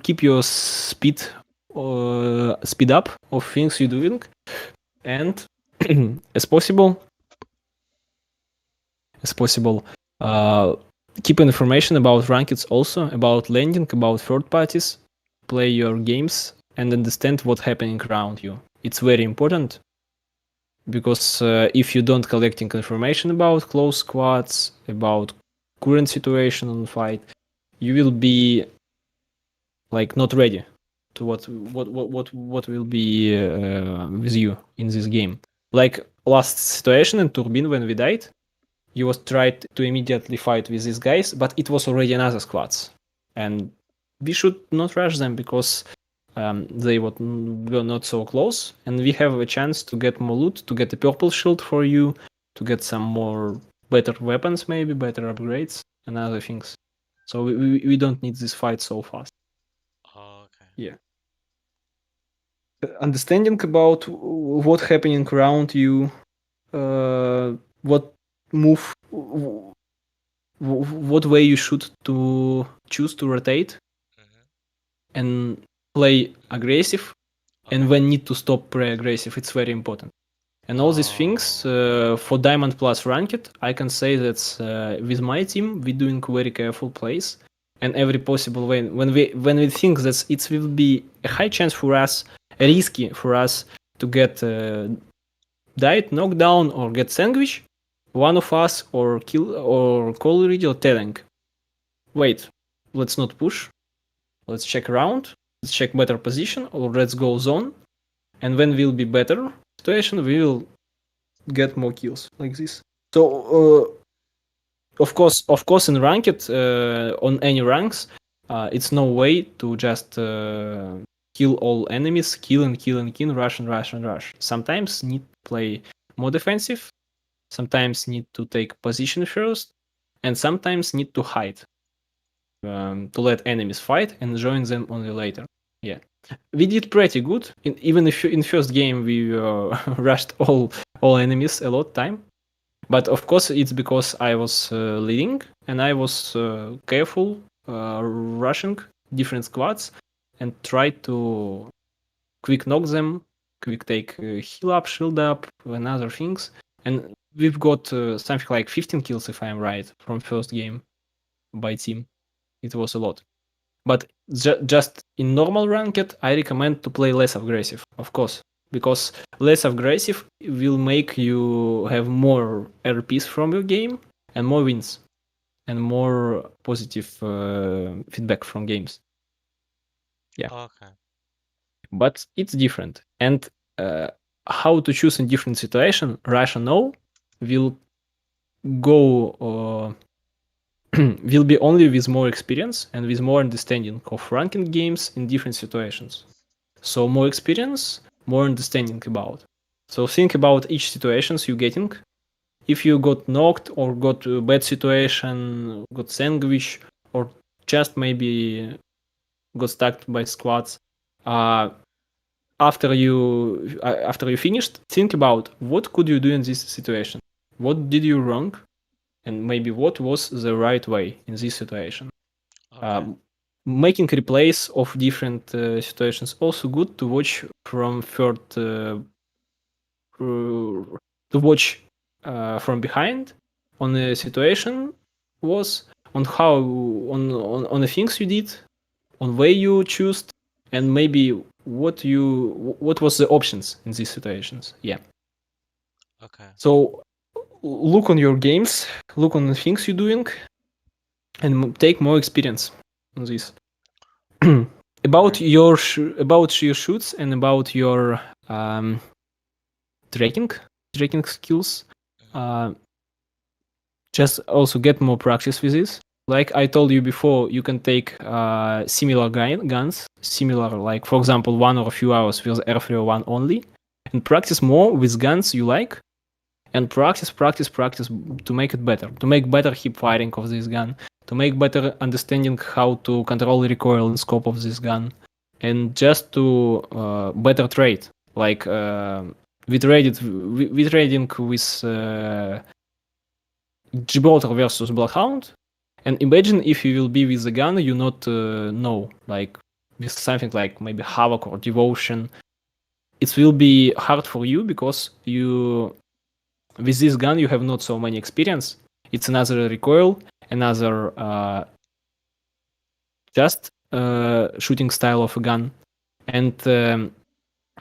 keep your speed up of things you're doing, and as possible, keep information about rankeds, also about landing, about third parties, play your games, and understand what's happening around you. It's very important, because if you don't collecting information about close squads, about current situation on fight, you will be like not ready what will be with you in this game. Like last situation in Turbine when we died, you was tried to immediately fight with these guys, but it was already another squads, and we should not rush them because they were not so close, and we have a chance to get more loot, to get a purple shield for you, to get some more better weapons, maybe better upgrades and other things. So we don't need this fight so fast. Oh, okay. Yeah. Understanding about what happening around you, what move, what way you should to choose to rotate Mm-hmm. and play aggressive, and Okay. when need to stop pre-aggressive. It's very important. And all these things for Diamond Plus Ranked, I can say that with my team we're doing very careful plays, and every possible way when we think that it will be a high chance for us, risky for us to get died, knocked down, or get sandwich, one of us or kill or call already or telling, wait, let's not push, let's check around, let's check better position, or let's go zone, and when will be better situation, we will get more kills like this. So of course, in ranked, on any ranks, it's no way to just kill all enemies, kill and kill and kill, rush and rush and rush. Sometimes need to play more defensive, sometimes need to take position first, and sometimes need to hide to let enemies fight and join them only later. Yeah, we did pretty good. Even if in first game we rushed all enemies a lot time. But of course, it's because I was leading and I was careful rushing different squads and tried to quick knock them, quick take heal up, shield up, and other things. And we've got something like 15 kills, if I'm right, from first game by team. It was a lot. But just in normal ranked, I recommend to play less aggressive, of course, because less aggressive will make you have more RPs from your game and more wins and more positive feedback from games. Yeah, Okay. but it's different. And how to choose in different situation, Russia know will go will be only with more experience and with more understanding of ranking games in different situations. So more experience, more understanding about. So think about each situations you're getting. If you got knocked or got a bad situation, got sandwich, or just maybe got stuck by squads, after you finished, think about what could you do in this situation. What did you wrong, and maybe what was the right way in this situation. Okay. Making replays of different situations also good to watch from third to watch from behind on the situation was on how on the things you did, on way you choose, and maybe what was the options in these situations. Yeah. Okay. So look on your games, look on the things you're doing, and take more experience on this. About Right. your shoots and about your tracking skills. Mm-hmm. Just also get more practice with this. Like I told you before, you can take similar guns, similar, like for example, 1 or a few hours with R301 only, and practice more with guns you like, and practice to make it better, to make better hip firing of this gun, to make better understanding how to control the recoil and scope of this gun, and just to better trade. Like we trading with Gibraltar versus Bloodhound, and imagine if you will be with the gun you not know, like with something like maybe Havoc or Devotion. It will be hard for you because you with this gun you have not so many experience. It's another recoil, another just shooting style of a gun, and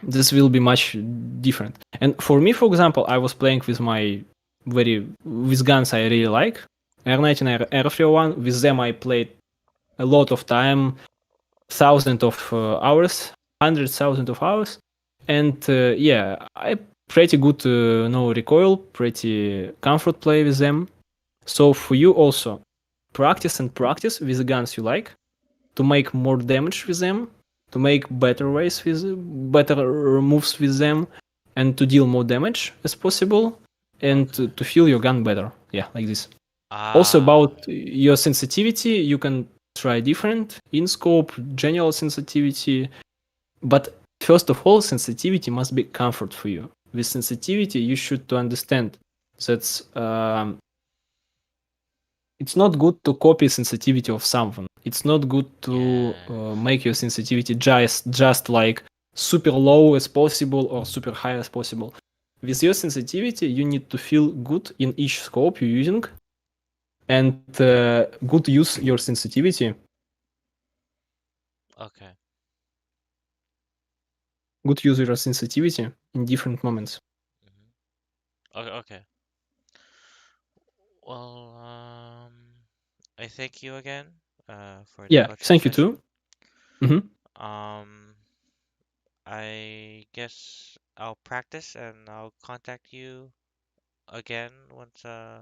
this will be much different. And for me, for example, I was playing with my with guns I really like, R90 and R301. With them I played a lot of time, thousands of hours, 100,000 of hours, and yeah, I pretty good no recoil, pretty comfort play with them. So for you also, practice and practice with the guns you like to make more damage with them, to make better ways with better moves with them, and to deal more damage as possible, and Okay. to feel your gun better. Yeah, like this. Also Ah, about your sensitivity, you can try different in scope, general sensitivity, but first of all, sensitivity must be comfort for you. With sensitivity, you should to understand that it's not good to copy sensitivity of someone. It's not good to yeah. make your sensitivity just like super low as possible or super high as possible. With your sensitivity, you need to feel good in each scope you're using and good use your sensitivity. Okay. Good use your sensitivity in different moments. Okay. Okay. Well, I thank you again, for the Yeah, coaching thank you session. too. Hmm. Um, I guess I'll practice and I'll contact you again once Yeah,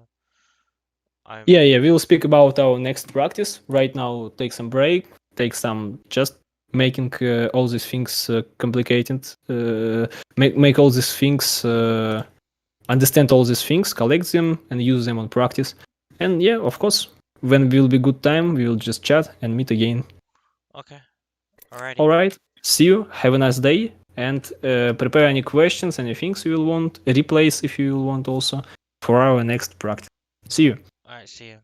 I'm yeah, we will speak about our next practice. Right now, take some break, take some just making all these things complicated, make all these things, understand all these things, collect them, and use them on practice. And yeah, of course, when will be good time, we will just chat and meet again. okay. Alrighty. All right, see you. Have a nice day, and prepare any questions, any things you will want, replays if you will want also for our next practice. See you. Alright, see you.